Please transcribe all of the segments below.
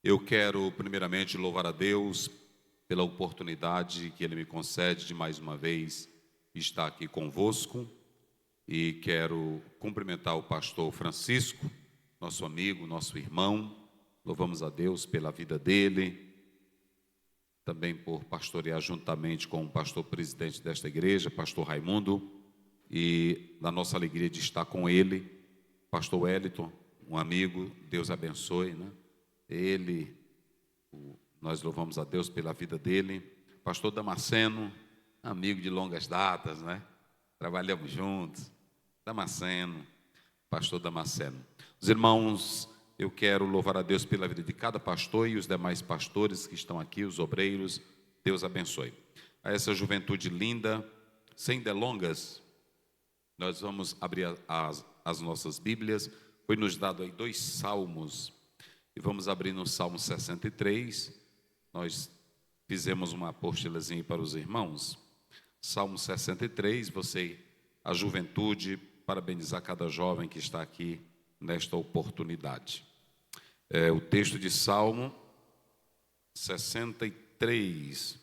Eu quero primeiramente louvar a Deus pela oportunidade que Ele me concede de mais uma vez estar aqui convosco e quero cumprimentar o pastor Francisco, nosso amigo, nosso irmão. Louvamos a Deus pela vida dele, também por pastorear juntamente com o pastor presidente desta igreja, pastor Raimundo, e da nossa alegria de estar com ele, pastor Wellington, um amigo, Deus abençoe, né? Nós louvamos a Deus pela vida dele. Pastor Damasceno, amigo de longas datas, né? Trabalhamos juntos. Damasceno, pastor Damasceno. Os irmãos, eu quero louvar a Deus pela vida de cada pastor e os demais pastores que estão aqui, os obreiros. Deus abençoe. A essa juventude linda, sem delongas, nós vamos abrir as nossas Bíblias. Foi nos dado aí 2 salmos e vamos abrir no Salmo 63. Nós fizemos uma apostilazinha para os irmãos. Salmo 63, a juventude, parabenizar cada jovem que está aqui nesta oportunidade. O texto de Salmo 63.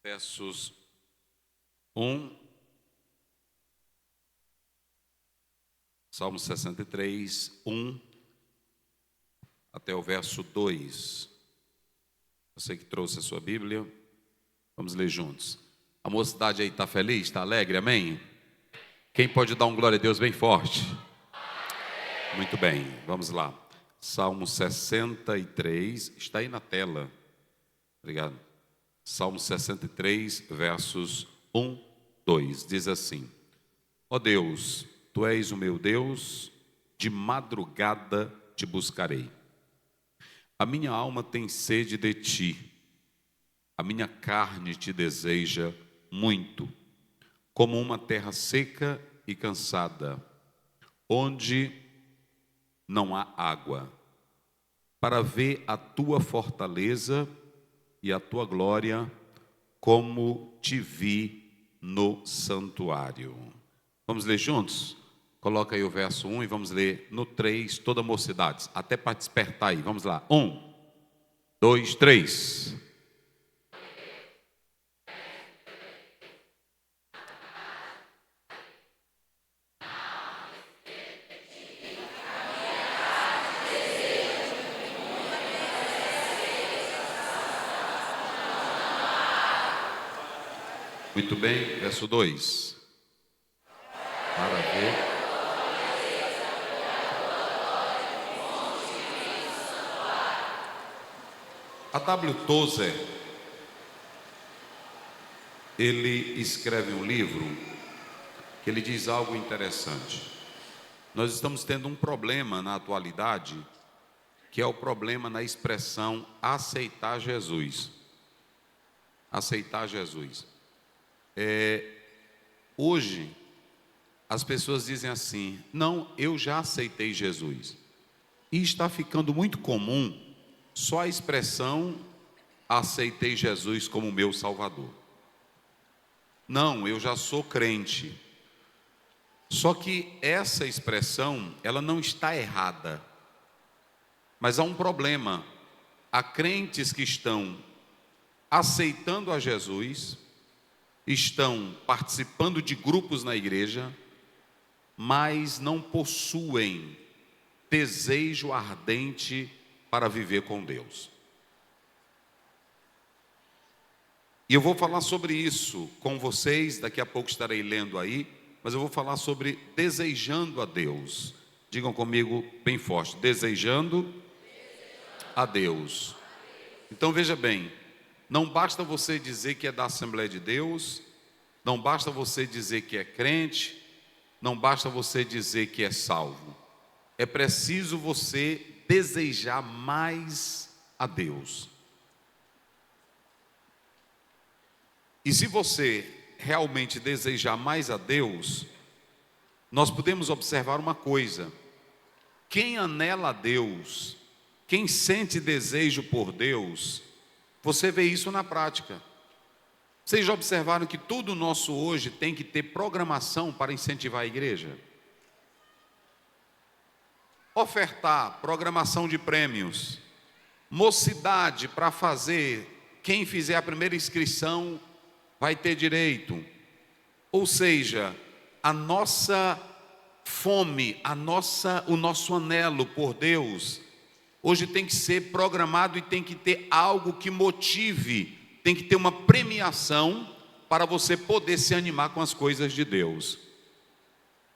Versos 1. Salmo 63, 1 até o verso 2. Você que trouxe a sua Bíblia, vamos ler juntos. A mocidade aí está feliz, está alegre, amém? Quem pode dar um glória a Deus bem forte? Amém. Muito bem, vamos lá. Salmo 63, está aí na tela. Obrigado. Salmo 63, versos 1, 2, diz assim: Ó Deus, Tu és o meu Deus, de madrugada te buscarei. A minha alma tem sede de Ti, a minha carne te deseja muito, como uma terra seca e cansada, onde não há água, para ver a Tua fortaleza e a Tua glória, como Te vi no santuário. Vamos ler juntos? Coloca aí o verso 1 e vamos ler no 3, toda a mocidade, até para despertar aí. Vamos lá, 1, 2, 3. Muito bem, verso 2. Para ver. A W. Tozer, ele escreve um livro que ele diz algo interessante. Nós estamos tendo um problema na atualidade, que é o problema na expressão aceitar Jesus. Aceitar Jesus. Hoje, as pessoas dizem assim: não, eu já aceitei Jesus. E está ficando muito comum só a expressão aceitei Jesus como meu Salvador. Não, eu já sou crente. Só que essa expressão, ela não está errada. Mas há um problema. Há crentes que estão aceitando a Jesus, estão participando de grupos na igreja, mas não possuem desejo ardente para viver com Deus. E eu vou falar sobre isso com vocês, daqui a pouco estarei lendo aí, mas eu vou falar sobre desejando a Deus. Digam comigo bem forte: desejando a Deus. Então veja bem, não basta você dizer que é da Assembleia de Deus, não basta você dizer que é crente, não basta você dizer que é salvo. É preciso você desejar mais a Deus. E se você realmente desejar mais a Deus, nós podemos observar uma coisa: quem anela a Deus, quem sente desejo por Deus, você vê isso na prática. Vocês já observaram que tudo nosso hoje tem que ter programação para incentivar a igreja? Ofertar, programação de prêmios, mocidade para fazer, quem fizer a primeira inscrição vai ter direito. Ou seja, a nossa fome, o nosso anelo por Deus, hoje tem que ser programado e tem que ter algo que motive, tem que ter uma premiação para você poder se animar com as coisas de Deus.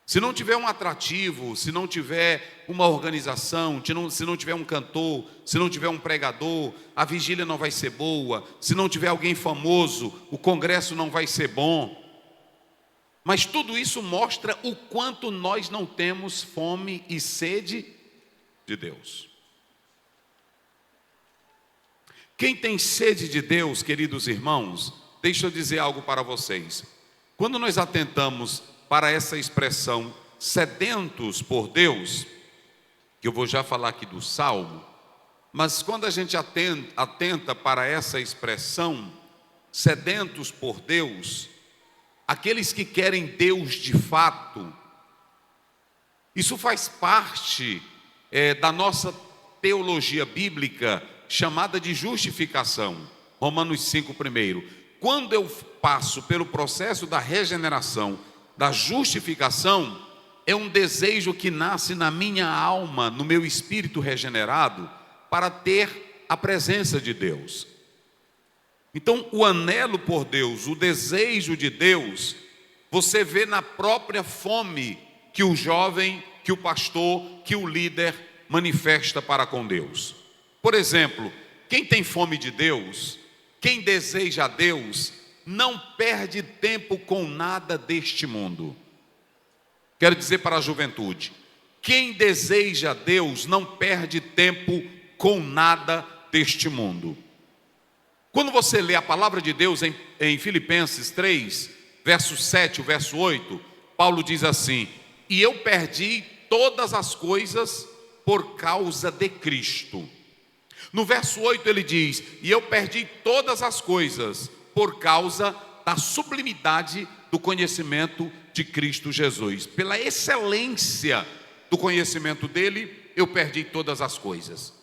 Se não tiver um atrativo, se não tiver uma organização, se não tiver um cantor, se não tiver um pregador, a vigília não vai ser boa. Se não tiver alguém famoso, o congresso não vai ser bom. Mas tudo isso mostra o quanto nós não temos fome e sede de Deus. Quem tem sede de Deus, queridos irmãos, deixa eu dizer algo para vocês. Quando nós atentamos para essa expressão sedentos por Deus, que eu vou já falar aqui do Salmo, mas quando a gente atenta para essa expressão sedentos por Deus, aqueles que querem Deus de fato, isso faz parte da nossa teologia bíblica chamada de justificação. Romanos 5 primeiro. Quando eu passo pelo processo da regeneração, da justificação, é um desejo que nasce na minha alma, no meu espírito regenerado, para ter a presença de Deus. Então, o anelo por Deus, o desejo de Deus, você vê na própria fome que o jovem, que o pastor, que o líder manifesta para com Deus. Por exemplo, quem tem fome de Deus, quem deseja a Deus, não perde tempo com nada deste mundo. Quero dizer para a juventude, quem deseja a Deus não perde tempo com nada deste mundo. Quando você lê a palavra de Deus em Filipenses 3, verso 7, o verso 8, Paulo diz assim: e eu perdi todas as coisas por causa de Cristo. No verso 8 ele diz: e eu perdi todas as coisas por causa da sublimidade do conhecimento de Cristo Jesus. Pela excelência do conhecimento dele, eu perdi todas as coisas.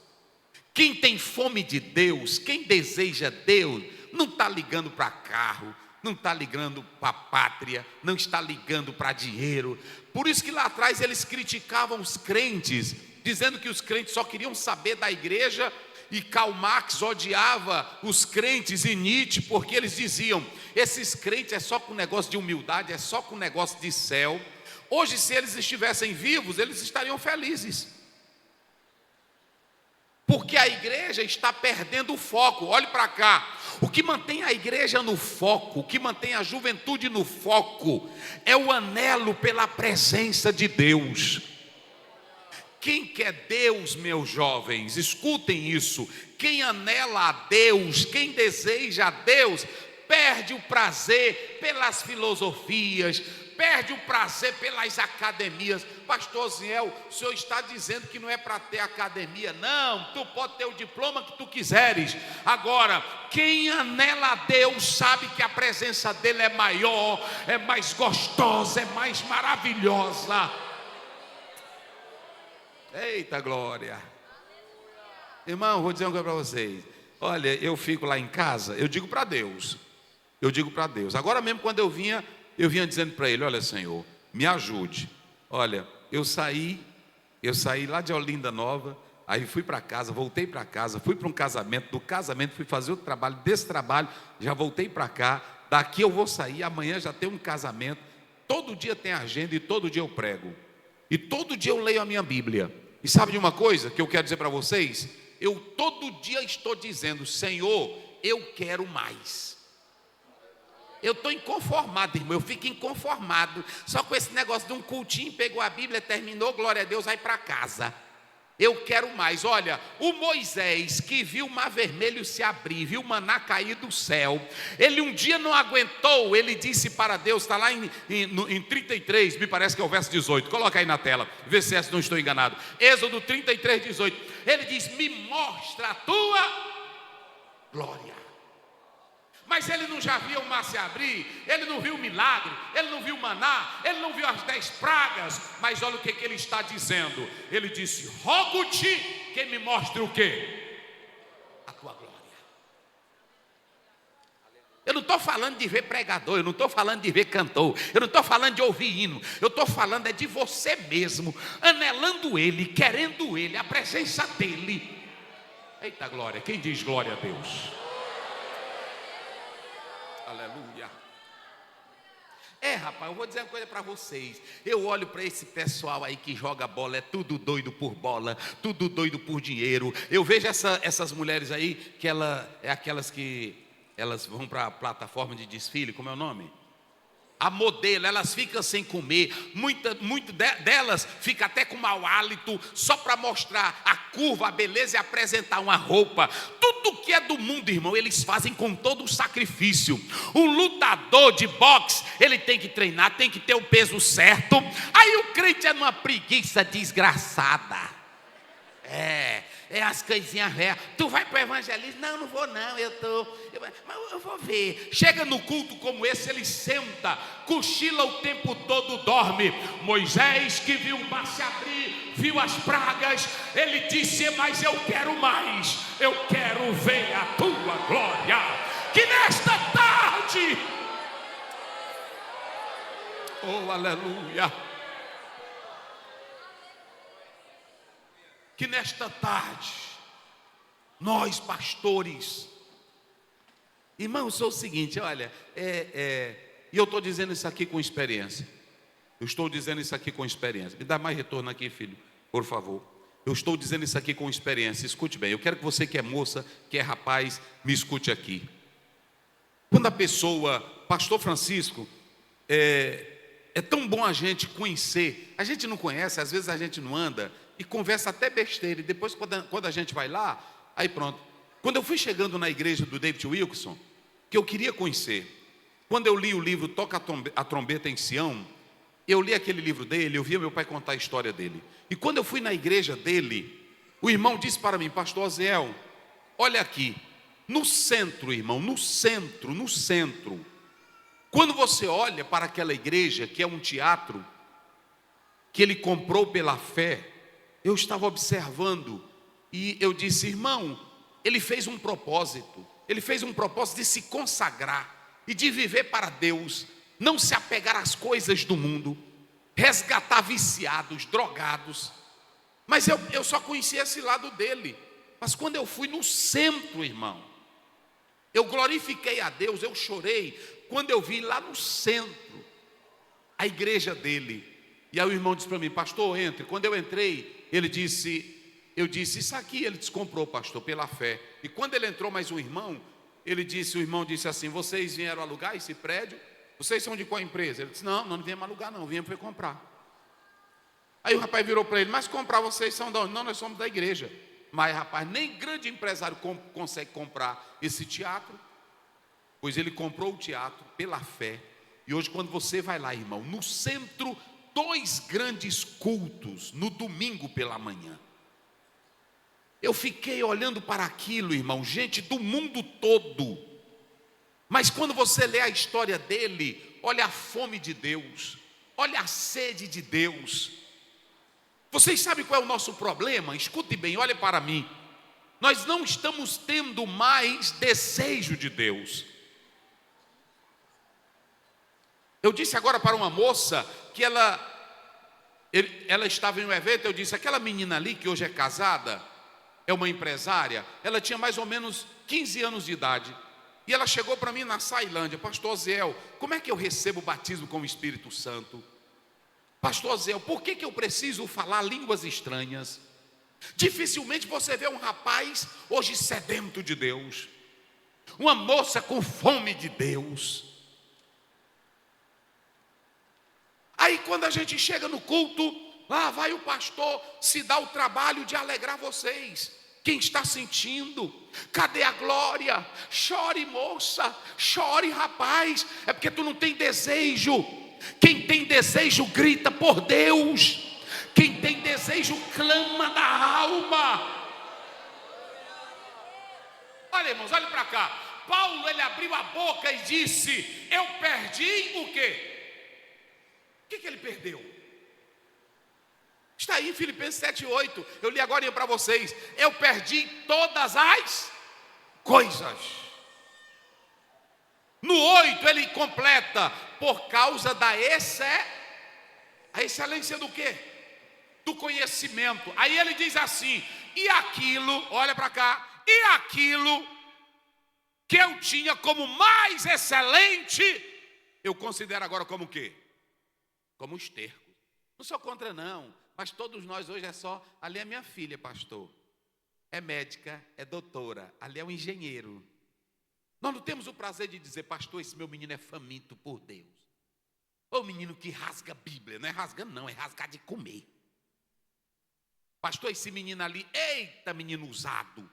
Quem tem fome de Deus, quem deseja Deus, não está ligando para carro, não está ligando para a pátria, não está ligando para dinheiro. Por isso que lá atrás eles criticavam os crentes, dizendo que os crentes só queriam saber da igreja. E Karl Marx odiava os crentes e Nietzsche, porque eles diziam: esses crentes é só com negócio de humildade, é só com negócio de céu. Hoje, se eles estivessem vivos, eles estariam felizes, porque a igreja está perdendo o foco. Olhe para cá, o que mantém a igreja no foco, o que mantém a juventude no foco, é o anelo pela presença de Deus. Quem quer Deus, meus jovens, escutem isso, quem anela a Deus, quem deseja a Deus, perde o prazer pelas filosofias, perde o prazer pelas academias. Pastor Ziel, o senhor está dizendo que não é para ter academia? Não, tu pode ter o diploma que tu quiseres. Agora, quem anela a Deus sabe que a presença dele é maior, é mais gostosa, é mais maravilhosa. Eita glória. Irmão, vou dizer uma coisa para vocês. Olha, eu fico lá em casa, eu digo para Deus. Agora mesmo quando eu vinha dizendo para ele: olha, Senhor, me ajude. Olha, eu saí lá de Olinda Nova, aí fui para casa, voltei para casa, fui para um casamento, do casamento fui fazer outro trabalho, desse trabalho já voltei para cá, daqui eu vou sair, amanhã já tem um casamento, todo dia tem agenda e todo dia eu prego. E todo dia eu leio a minha Bíblia. E sabe de uma coisa que eu quero dizer para vocês? Eu todo dia estou dizendo: Senhor, eu quero mais. Eu estou inconformado, irmão, eu fico inconformado. Só com esse negócio de um cultinho, pegou a Bíblia, terminou, glória a Deus, vai para casa. Eu quero mais. Olha, o Moisés que viu o mar vermelho se abrir, viu o maná cair do céu, ele um dia não aguentou, ele disse para Deus, está lá em 33, me parece que é o verso 18, coloca aí na tela, vê se não estou enganado, Êxodo 33, 18, ele diz: me mostra a tua glória. Mas ele não já viu o mar se abrir, ele não viu o milagre, ele não viu o maná, ele não viu as 10 pragas. Mas olha o que ele está dizendo. Ele disse: rogo-te que me mostre o quê? A tua glória. Eu não estou falando de ver pregador, eu não estou falando de ver cantor, eu não estou falando de ouvir hino, eu estou falando de você mesmo, anelando ele, querendo ele, a presença dele. Eita glória, quem diz glória a Deus? Aleluia. Rapaz, eu vou dizer uma coisa para vocês. Eu olho para esse pessoal aí que joga bola, é tudo doido por bola, tudo doido por dinheiro. Eu vejo essas mulheres aí, que é aquelas que elas vão para a plataforma de desfile, como é o nome? A modelo, elas ficam sem comer, muito delas fica até com mau hálito, só para mostrar a curva, a beleza e apresentar uma roupa. Tudo que é do mundo, irmão, eles fazem com todo o sacrifício. Um lutador de boxe, ele tem que treinar, tem que ter o peso certo. Aí o crente é numa preguiça desgraçada. É as coisinhas velhas. Tu vai para o evangelismo? Não vou não, mas eu vou ver. Chega no culto como esse, ele senta, cochila o tempo todo, dorme. Moisés, que viu o mar se abrir, viu as pragas, ele disse: mas eu quero mais, eu quero ver a tua glória. Que nesta tarde, oh aleluia, que nesta tarde, nós pastores, irmãos, sou o seguinte, olha, e eu estou dizendo isso aqui com experiência. Eu estou dizendo isso aqui com experiência. Me dá mais retorno aqui, filho, por favor. Eu estou dizendo isso aqui com experiência. Escute bem, eu quero que você que é moça, que é rapaz, me escute aqui. Quando a pessoa, pastor Francisco, é tão bom a gente conhecer. A gente não conhece, às vezes a gente não anda e conversa até besteira. E depois, quando a gente vai lá, aí pronto. Quando eu fui chegando na igreja do David Wilkerson, que eu queria conhecer, quando eu li o livro Toca a Trombeta em Sião, eu li aquele livro dele, eu via meu pai contar a história dele. E quando eu fui na igreja dele, o irmão disse para mim: pastor Oziel, olha aqui, no centro, irmão, no centro, quando você olha para aquela igreja, que é um teatro, que ele comprou pela fé, eu estava observando, e eu disse: irmão, ele fez um propósito de se consagrar, e de viver para Deus, não se apegar às coisas do mundo, resgatar viciados, drogados. Mas eu só conhecia esse lado dele. Mas quando eu fui no centro, irmão, eu glorifiquei a Deus, eu chorei, quando eu vi lá no centro, a igreja dele. E aí o irmão disse para mim: pastor, entre. Quando eu entrei, eu disse: isso aqui ele descomprou, pastor, pela fé. E quando ele entrou mais um irmão, o irmão disse assim: vocês vieram alugar esse prédio? Vocês são de qual empresa? Ele disse: não viemos alugar não, viemos para comprar. Aí o rapaz virou para ele: mas comprar vocês são de onde? Não, nós somos da igreja. Mas rapaz, nem grande empresário consegue comprar esse teatro. Pois ele comprou o teatro pela fé. E hoje, quando você vai lá, irmão, no centro, 2 grandes cultos no domingo pela manhã. Eu fiquei olhando para aquilo, irmão, gente do mundo todo. Mas quando você lê a história dele, olha a fome de Deus, olha a sede de Deus. Vocês sabem qual é o nosso problema? Escute bem, olhe para mim. Nós não estamos tendo mais desejo de Deus. Eu disse agora para uma moça que ela estava em um evento. Eu disse: aquela menina ali que hoje é casada, é uma empresária, ela tinha mais ou menos 15 anos de idade. E ela chegou para mim na Sailândia: pastor Oziel, como é que eu recebo o batismo com o Espírito Santo? Pastor Oziel, por que eu preciso falar línguas estranhas? Dificilmente você vê um rapaz hoje sedento de Deus, uma moça com fome de Deus. Aí quando a gente chega no culto, lá vai o pastor se dar o trabalho de alegrar vocês. Quem está sentindo? Cadê a glória? Chore, moça, chore, rapaz. É porque tu não tem desejo. Quem tem desejo grita por Deus. Quem tem desejo clama da alma. Olha, irmãos, olha para cá. Paulo, ele abriu a boca e disse: eu perdi o quê? O que ele perdeu? Está aí em Filipenses 7:8. Eu li agora para vocês. Eu perdi todas as coisas. No 8 ele completa: por causa da excelência do quê? Do conhecimento. Aí ele diz assim: e aquilo, olha para cá, e aquilo que eu tinha como mais excelente, eu considero agora como o quê? Como esterco. Não sou contra não, mas todos nós hoje é só, ali é minha filha, pastor, é médica, é doutora, ali é um engenheiro. Nós não temos o prazer de dizer: pastor, esse meu menino é faminto por Deus. Ou menino que rasga a Bíblia. Não é rasgando não, é rasgar de comer. Pastor, esse menino ali, eita menino usado.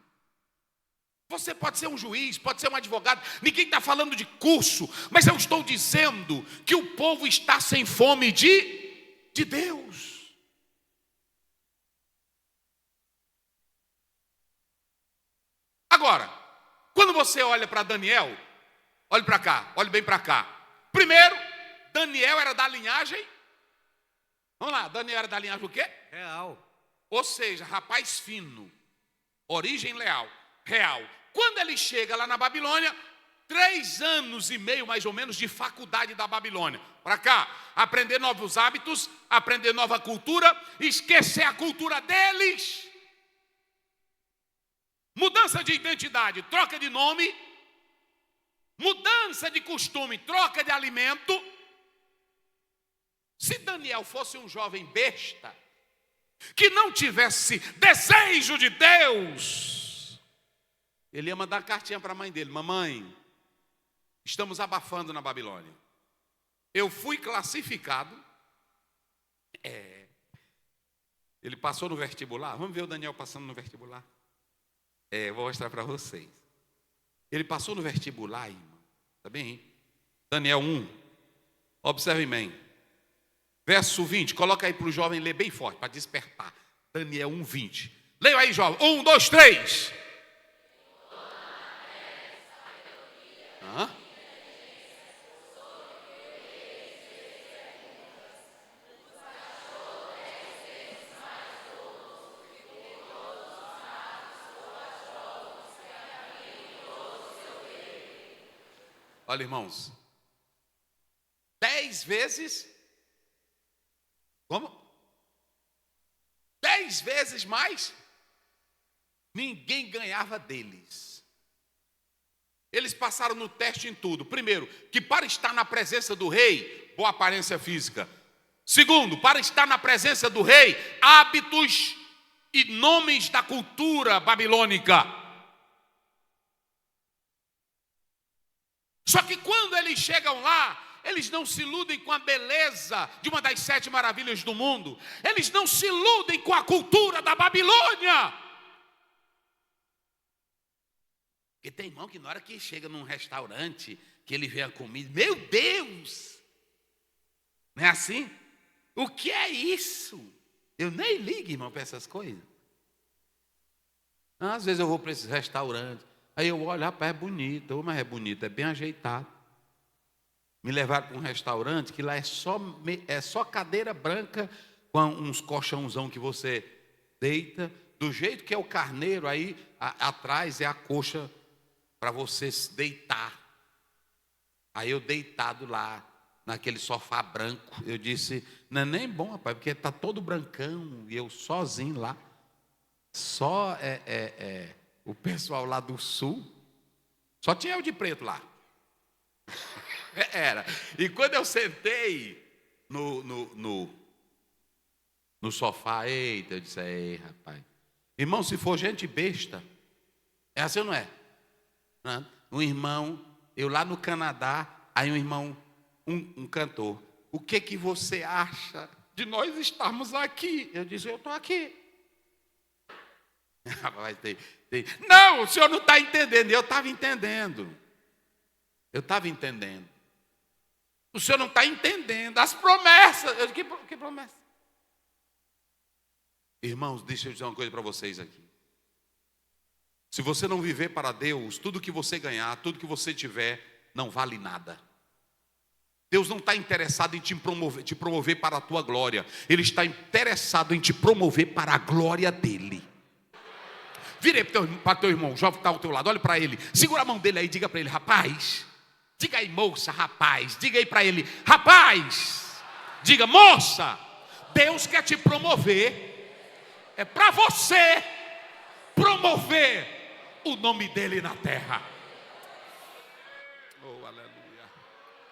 Você pode ser um juiz, pode ser um advogado, ninguém está falando de curso, mas eu estou dizendo que o povo está sem fome de Deus. Agora, quando você olha para Daniel, olhe para cá, olhe bem para cá. Primeiro, Daniel era da linhagem, vamos lá, Daniel era da linhagem o quê? Real. Ou seja, rapaz fino, origem real. Quando ele chega lá na Babilônia, 3 anos e meio mais ou menos de faculdade da Babilônia. Para cá, aprender novos hábitos, aprender nova cultura, esquecer a cultura deles. Mudança de identidade, troca de nome. Mudança de costume, troca de alimento. Se Daniel fosse um jovem besta, que não tivesse desejo de Deus, ele ia mandar uma cartinha para a mãe dele: mamãe, estamos abafando na Babilônia. Eu fui classificado. Ele passou no vestibular. Vamos ver o Daniel passando no vestibular. Vou mostrar para vocês. Ele passou no vestibular, irmão. Está bem? Daniel 1. Observem bem. Verso 20. Coloca aí para o jovem ler bem forte, para despertar. Daniel 1, 20. Leia aí, jovem. 1, 2, 3. Olha, irmãos, 10 vezes, como? 10 vezes mais, ninguém ganhava deles. Eles passaram no teste em tudo. Primeiro, que para estar na presença do rei, boa aparência física. Segundo, para estar na presença do rei, hábitos e nomes da cultura babilônica. Só que quando eles chegam lá, eles não se iludem com a beleza de uma das 7 maravilhas do mundo. Eles não se iludem com a cultura da Babilônia. Porque tem irmão que na hora que chega num restaurante, que ele vê a comida, meu Deus! Não é assim? O que é isso? Eu nem ligo, irmão, para essas coisas. Às vezes eu vou para esses restaurantes. Aí eu olho, rapaz, é bonito, mas é bonito, é bem ajeitado. Me levaram para um restaurante que lá é só cadeira branca com uns colchãozão que você deita, do jeito que é o carneiro, aí atrás é a coxa para você se deitar. Aí eu deitado lá, naquele sofá branco, eu disse: não é nem bom, rapaz, porque está todo brancão, e eu sozinho lá. Só o pessoal lá do sul, só tinha eu de preto lá. Era. E quando eu sentei no sofá, eita, eu disse: ei, rapaz. Irmão, se for gente besta, é assim ou não é? Um irmão, eu lá no Canadá, aí um irmão, um cantor: o que você acha de nós estarmos aqui? Eu disse: eu estou aqui. Não, o senhor não está entendendo. Eu estava entendendo. O senhor não está entendendo as promessas. Eu disse: que promessa? Irmãos, deixa eu dizer uma coisa para vocês aqui. Se você não viver para Deus, tudo que você ganhar, tudo que você tiver, não vale nada. Deus não está interessado em te promover para a tua glória. Ele está interessado em te promover para a glória dele. Vire para teu irmão, o jovem que está ao teu lado, olhe para ele, segura a mão dele aí, diga para ele: rapaz. Diga aí, moça, rapaz. Diga aí para ele: rapaz. Diga: moça, Deus quer te promover. É para você promover o nome dele na terra. Oh, aleluia.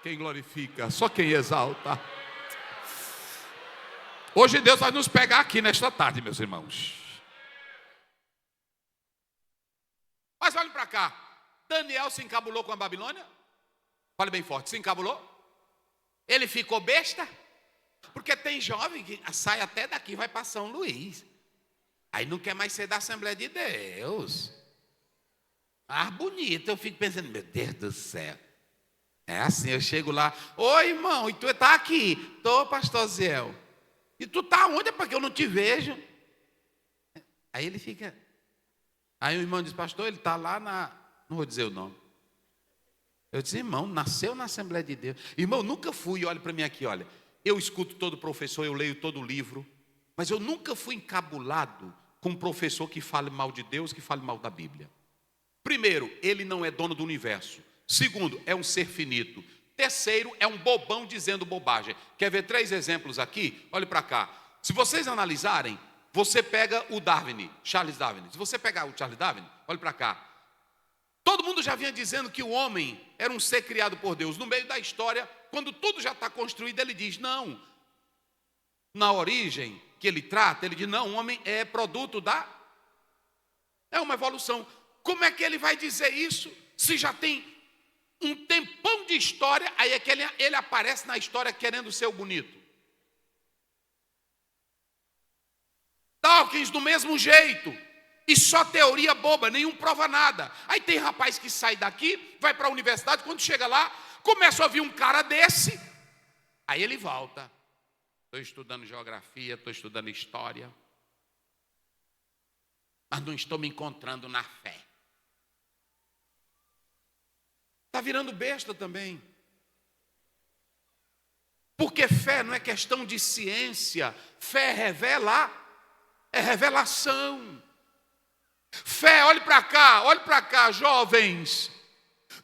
Quem glorifica, só quem exalta. Hoje Deus vai nos pegar aqui nesta tarde, meus irmãos. Mas olhe para cá. Daniel se encabulou com a Babilônia? Fale bem forte, se encabulou? Ele ficou besta? Porque tem jovem que sai até daqui, vai para São Luís. Aí não quer mais ser da Assembleia de Deus. Ah, bonito. Eu fico pensando, meu Deus do céu. É assim, eu chego lá: oi, irmão, e tu está aqui? Tô, pastor Zéu. E tu está onde? É porque eu não te vejo. Aí ele fica. Aí o irmão diz: pastor, ele está lá na... Não vou dizer o nome. Eu disse: irmão, nasceu na Assembleia de Deus. Irmão, nunca fui, olha para mim aqui, olha. Eu escuto todo professor, eu leio todo livro. Mas eu nunca fui encabulado com um professor que fale mal de Deus, que fale mal da Bíblia. Primeiro, ele não é dono do universo. Segundo, é um ser finito. Terceiro, é um bobão dizendo bobagem. Quer ver 3 exemplos aqui? Olhe para cá. Se vocês analisarem, você pega o Darwin, Charles Darwin. Se você pegar o Charles Darwin, olhe para cá. Todo mundo já vinha dizendo que o homem era um ser criado por Deus. No meio da história, quando tudo já está construído, ele diz: não. Na origem que ele trata, ele diz: não, o homem é produto da... É uma evolução. Como é que ele vai dizer isso se já tem um tempão de história? Aí é que ele aparece na história querendo ser o bonito. Dawkins do mesmo jeito. E só teoria boba, nenhum prova nada. Aí tem rapaz que sai daqui, vai para a universidade, quando chega lá, começa a ouvir um cara desse, aí ele volta. Estou estudando geografia, estou estudando história, mas não estou me encontrando na fé. Está virando besta também. Porque fé não é questão de ciência. Fé revela, é revelação. Fé, olhe para cá, jovens.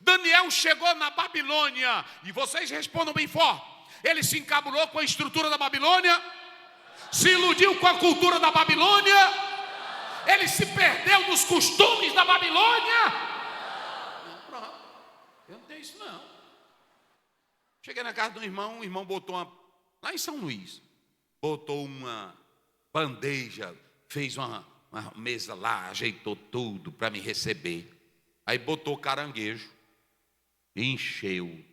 Daniel chegou na Babilônia, e vocês respondam bem forte. Ele se encabulou com a estrutura da Babilônia? Se iludiu com a cultura da Babilônia? Ele se perdeu nos costumes da Babilônia? Não, pronto. Eu não tenho isso não. Cheguei na casa do irmão, o irmão botou lá em São Luís, botou uma bandeja, fez uma mesa lá, ajeitou tudo para me receber. Aí botou caranguejo, encheu.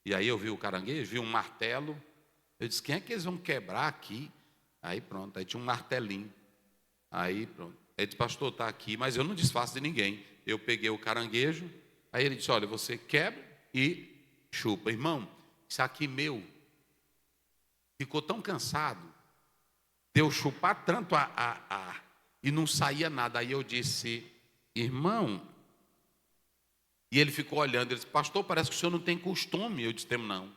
E aí eu vi o caranguejo, vi um martelo. Eu disse: quem é que eles vão quebrar aqui? Aí pronto, aí tinha um martelinho. Aí pronto. Ele disse: pastor, está aqui, mas eu não desfaço de ninguém. Eu peguei o caranguejo. Aí ele disse: olha, você quebra e chupa. Irmão, isso aqui meu ficou tão cansado de eu chupar tanto e não saía nada. Aí eu disse: irmão... E ele ficou olhando, ele disse: pastor, parece que o senhor não tem costume. Eu disse: temo não.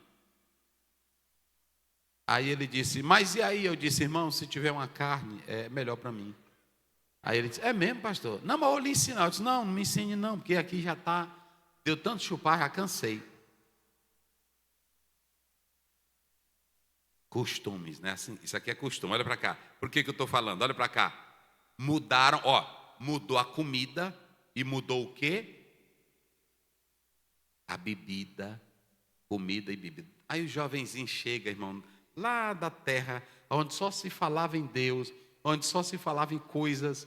Aí ele disse: mas e aí? Eu disse: irmão, se tiver uma carne, é melhor para mim. Aí ele disse: é mesmo, pastor? Não, mas eu vou lhe ensinar. Eu disse: não me ensine não, porque aqui já está, deu tanto chupar, já cansei. Costumes, né? Assim, isso aqui é costume, olha para cá. Por que eu estou falando? Olha para cá. Mudaram, mudou a comida e mudou o quê? A bebida, comida e bebida. Aí o jovenzinho chega, irmão, lá da terra, onde só se falava em Deus, onde só se falava em coisas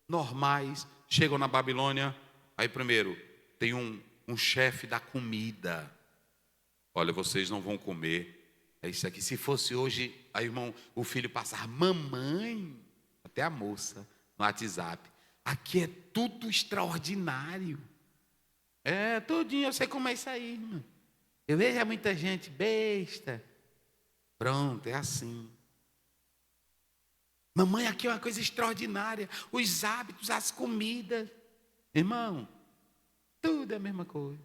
normais. Chegam na Babilônia, aí primeiro, tem um chefe da comida. Olha, vocês não vão comer. É isso aqui. Se fosse hoje, aí irmão, o filho passar: mamãe, até a moça, no WhatsApp. Aqui é tudo extraordinário. É, tudinho, eu sei como é isso aí, irmão. Eu vejo muita gente besta. Pronto, é assim. Mamãe, aqui é uma coisa extraordinária. Os hábitos, as comidas. Irmão, tudo é a mesma coisa.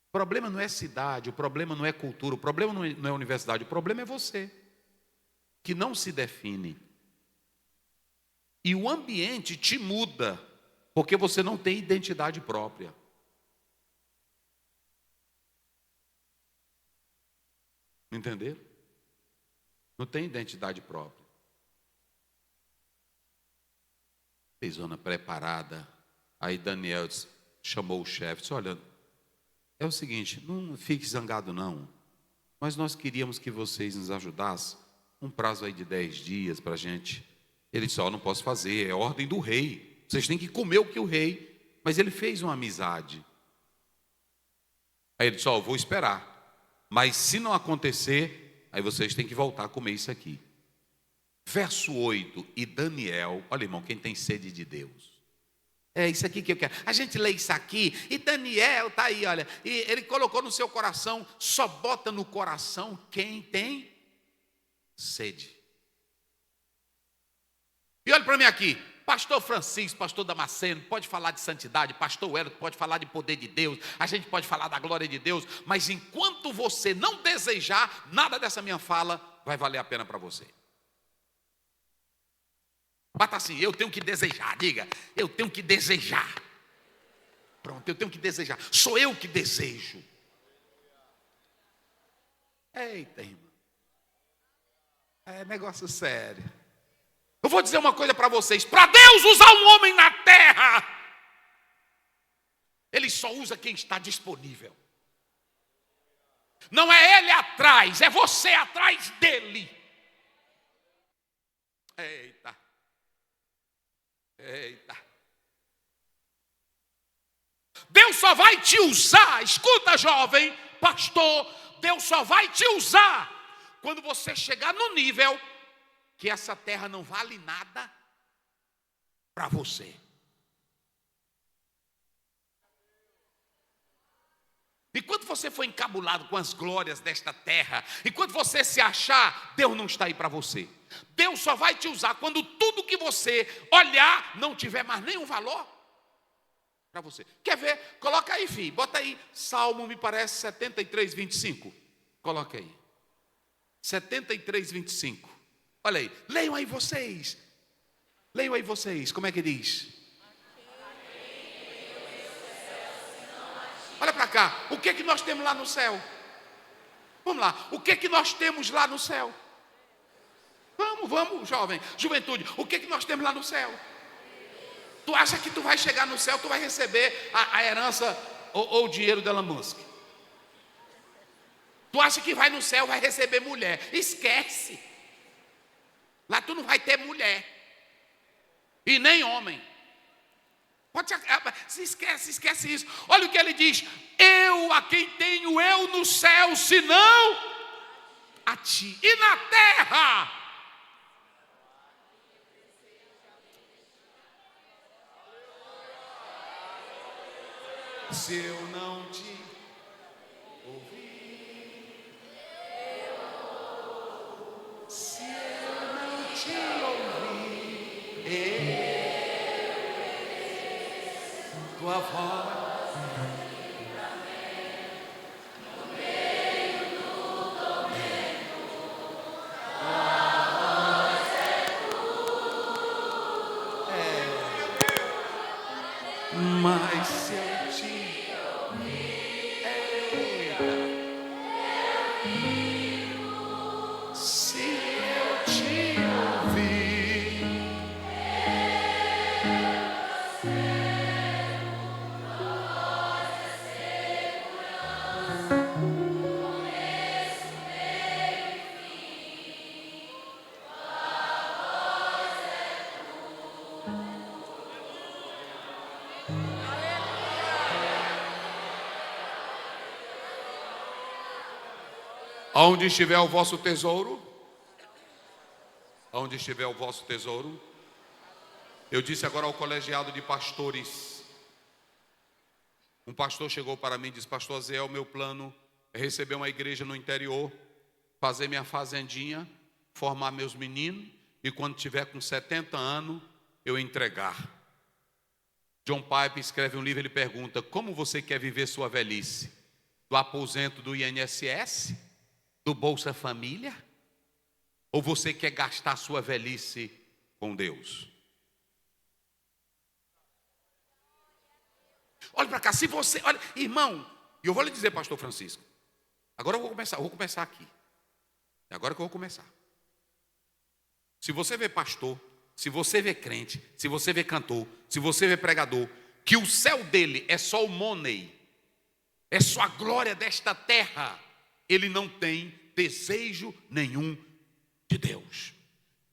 O problema não é cidade, o problema não é cultura, o problema não é universidade, o problema é você, que não se define. E o ambiente te muda, porque você não tem identidade própria. Entenderam? Não tem identidade própria. Zona preparada. Aí Daniel chamou o chefe, disse, olha, é o seguinte, não fique zangado não, mas nós queríamos que vocês nos ajudassem, um prazo aí de 10 dias para a gente. Ele disse, não posso fazer, é ordem do rei, vocês têm que comer o que o rei, mas ele fez uma amizade. Aí ele disse, vou esperar, mas se não acontecer, aí vocês têm que voltar a comer isso aqui. Verso 8, e Daniel, olha irmão, quem tem sede de Deus, é isso aqui que eu quero, a gente lê isso aqui, e Daniel está aí, olha, e ele colocou no seu coração, só bota no coração quem tem sede. E olha para mim aqui, pastor Francisco, pastor Damasceno, pode falar de santidade, pastor Wellington pode falar de poder de Deus, a gente pode falar da glória de Deus, mas enquanto você não desejar, nada dessa minha fala vai valer a pena para você. Bata assim, eu tenho que desejar, diga, eu tenho que desejar. Pronto, eu tenho que desejar, sou eu que desejo. Eita, irmão, é negócio sério. Eu vou dizer uma coisa para vocês, para Deus usar um homem na terra, Ele só usa quem está disponível. Não é ele atrás, é você atrás dele. Eita. Deus só vai te usar, escuta jovem, pastor, Deus só vai te usar quando você chegar no nível que essa terra não vale nada para você. Enquanto você for encabulado com as glórias desta terra, enquanto você se achar, Deus não está aí para você. Deus só vai te usar quando tudo que você olhar não tiver mais nenhum valor para você. Quer ver? Coloca aí, filho. Bota aí, Salmo, me parece, 73, 25. Coloca aí. 73, 25. Olha aí. Leiam aí vocês. Leiam aí vocês. Como é que diz? Olha para cá. O que é que nós temos lá no céu? Vamos lá. O que é que nós temos lá no céu? Vamos, jovem, juventude. O que é que nós temos lá no céu? Tu acha que tu vai chegar no céu, tu vai receber a herança ou o dinheiro de Elon Musk? Tu acha que vai no céu, vai receber mulher? Esquece. Lá tu não vai ter mulher. E nem homem. Se esquece isso. Olha o que ele diz. Eu a quem tenho eu no céu, senão a ti. E na terra? Se eu não te ouvir, se eu não te ouvir, tua voz no meio do tormento, a voz é tudo. Mas se eu te Aonde estiver o vosso tesouro, aonde estiver o vosso tesouro, eu disse agora ao colegiado de pastores, um pastor chegou para mim e disse, pastor Zé, o meu plano é receber uma igreja no interior, fazer minha fazendinha, formar meus meninos, e quando tiver com 70 anos, eu entregar. John Piper escreve um livro, ele pergunta: como você quer viver sua velhice? Do aposento do INSS? Do Bolsa Família? Ou você quer gastar sua velhice com Deus? Olha para cá, se você, olha, irmão, e eu vou lhe dizer, pastor Francisco, agora eu vou começar aqui. É agora que eu vou começar. Se você vê pastor, se você vê crente, se você vê cantor, se você vê pregador, que o céu dele é só o money, é só a glória desta terra, ele não tem desejo nenhum de Deus.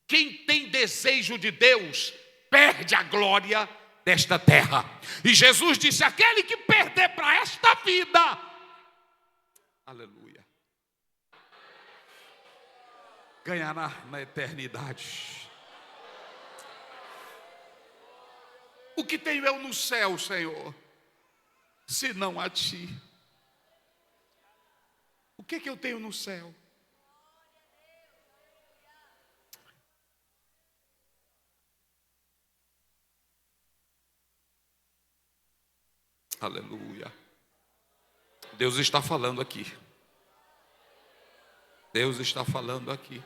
Quem tem desejo de Deus, perde a glória desta terra. E Jesus disse: aquele que perder para esta vida, aleluia, ganhará na eternidade. O que tenho eu no céu, Senhor, senão a Ti? O que eu tenho no céu? Aleluia. Deus está falando aqui. Deus está falando aqui.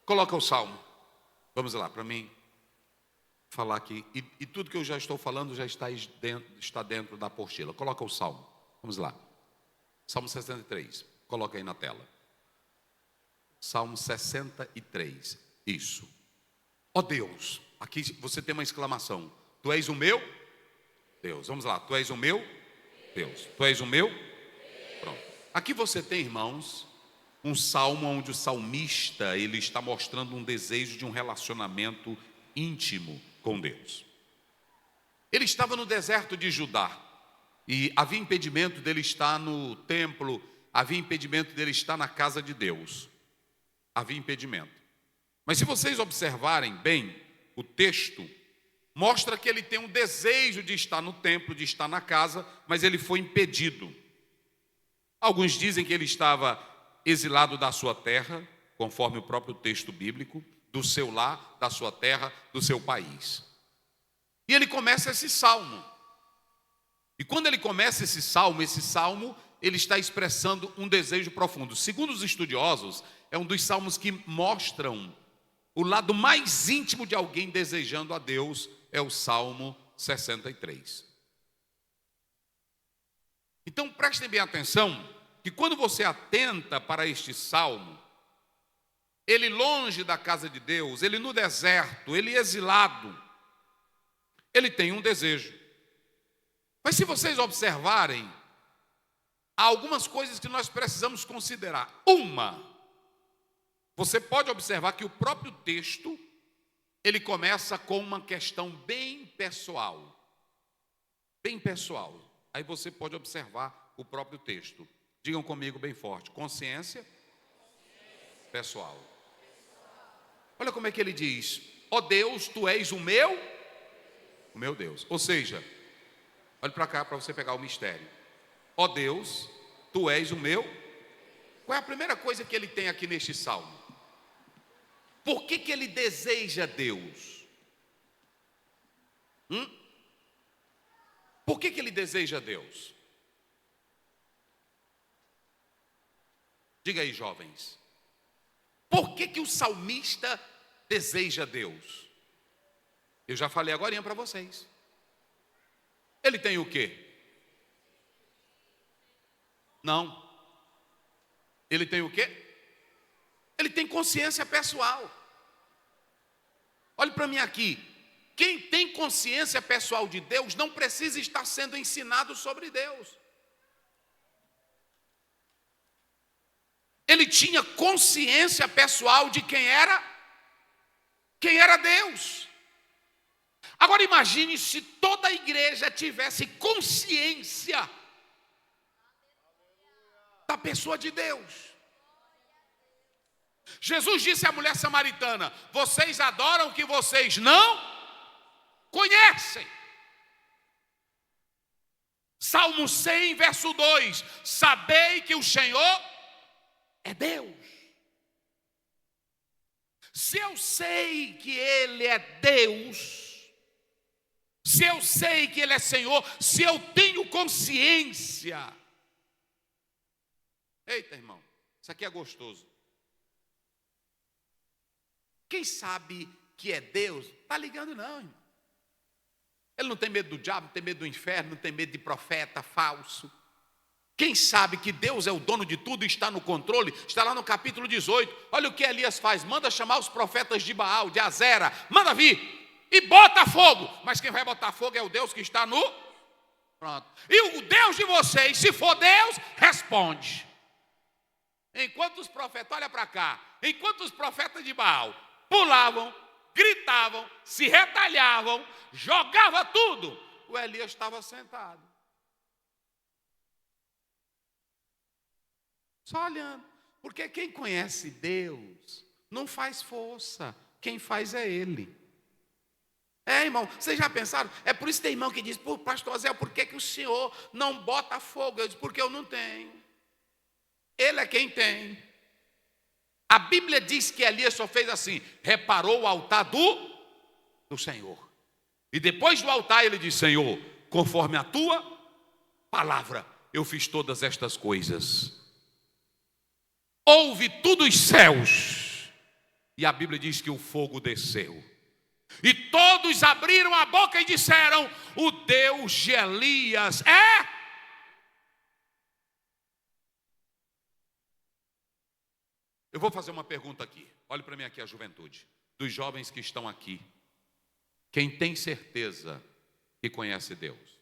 Coloca o salmo. Vamos lá, para mim falar aqui. E tudo que eu já estou falando já está dentro da apostila. Coloca o salmo. Vamos lá. Salmo 63. Coloca aí na tela. Salmo 63. Isso. Ó Deus. Aqui você tem uma exclamação. Tu és o meu Deus. Vamos lá. Tu és o meu Deus. Tu és o meu. Pronto. Aqui você tem, irmãos, um salmo onde o salmista ele está mostrando um desejo de um relacionamento íntimo com Deus. Ele estava no deserto de Judá e havia impedimento dele estar no templo, havia impedimento dele estar na casa de Deus. Havia impedimento. Mas se vocês observarem bem, o texto mostra que ele tem um desejo de estar no templo, de estar na casa, mas ele foi impedido. Alguns dizem que ele estava exilado da sua terra, conforme o próprio texto bíblico, do seu lar, da sua terra, do seu país. E ele começa esse salmo. E quando ele começa esse salmo ele está expressando um desejo profundo. Segundo os estudiosos, é um dos salmos que mostram o lado mais íntimo de alguém desejando a Deus, é o Salmo 63. Então prestem bem atenção, que quando você atenta para este salmo, ele longe da casa de Deus, ele no deserto, ele exilado, ele tem um desejo. Mas se vocês observarem, há algumas coisas que nós precisamos considerar. Uma, você pode observar que o próprio texto, ele começa com uma questão bem pessoal. Bem pessoal. Aí você pode observar o próprio texto. Digam comigo bem forte: consciência pessoal. Olha como é que ele diz: ó Deus, tu és o meu Deus. Ou seja, olhe para cá para você pegar o mistério. Ó Deus, tu és o meu. Qual é a primeira coisa que ele tem aqui neste salmo? Por que ele deseja Deus? Por que ele deseja Deus? Diga aí, jovens. Por que o salmista deseja Deus? Eu já falei agorinha para vocês. Ele tem o quê? Não. Ele tem o quê? Ele tem consciência pessoal. Olhe para mim aqui. Quem tem consciência pessoal de Deus não precisa estar sendo ensinado sobre Deus. Ele tinha consciência pessoal de quem era Deus. Agora imagine se toda a igreja tivesse consciência da pessoa de Deus. Jesus disse à mulher samaritana: vocês adoram o que vocês não conhecem. Salmo 100, verso 2: sabei que o Senhor é Deus. Se eu sei que Ele é Deus, se eu sei que Ele é Senhor, se eu tenho consciência, eita irmão, isso aqui é gostoso. Quem sabe que é Deus, está ligando não, irmão. Ele não tem medo do diabo, não tem medo do inferno, não tem medo de profeta falso. Quem sabe que Deus é o dono de tudo e está no controle, está lá no capítulo 18. Olha o que Elias faz: manda chamar os profetas de Baal, de Azera, manda vir e bota fogo. Mas quem vai botar fogo é o Deus que está no... Pronto. E o Deus de vocês, se for Deus, responde. Enquanto os profetas, olha para cá, enquanto os profetas de Baal pulavam, gritavam, se retalhavam, jogava tudo, o Elias estava sentado, só olhando. Porque quem conhece Deus não faz força, quem faz é Ele. Irmão, vocês já pensaram? É por isso que tem irmão que diz: pô, pastor Zé, por que o senhor não bota fogo? Eu disse: porque eu não tenho, Ele é quem tem. A Bíblia diz que Elias só fez assim: reparou o altar do Senhor. E depois do altar ele disse: Senhor, conforme a tua palavra, eu fiz todas estas coisas. Ouve tudo os céus. E a Bíblia diz que o fogo desceu. E todos abriram a boca e disseram: o Deus de Elias é... Eu vou fazer uma pergunta aqui. Olhe para mim aqui, a juventude, dos jovens que estão aqui. Quem tem certeza que conhece Deus?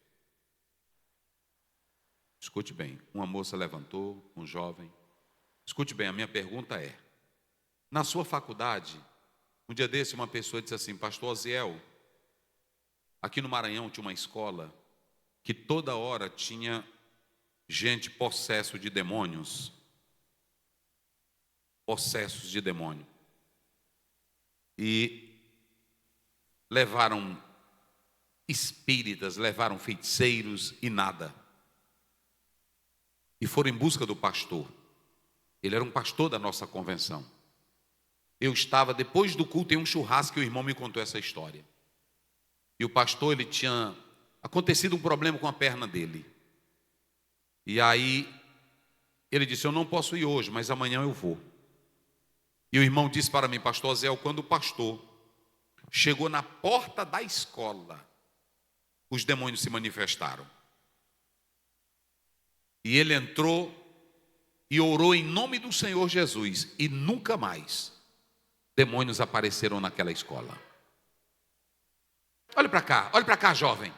Escute bem. Uma moça levantou, um jovem. Escute bem, a minha pergunta é: na sua faculdade, um dia desse uma pessoa disse assim: pastor Oziel, aqui no Maranhão tinha uma escola que toda hora tinha gente possesso de demônios. Possessos de demônio. E levaram espíritas, levaram feiticeiros e nada. E foram em busca do pastor. Ele era um pastor da nossa convenção. Eu estava, depois do culto, em um churrasco, e o irmão me contou essa história. E o pastor, ele tinha acontecido um problema com a perna dele. E aí, ele disse: eu não posso ir hoje, mas amanhã eu vou. E o irmão disse para mim: pastor Zé, quando o pastor chegou na porta da escola, os demônios se manifestaram. E ele entrou e orou em nome do Senhor Jesus. E nunca mais demônios apareceram naquela escola. Olha para cá, jovem.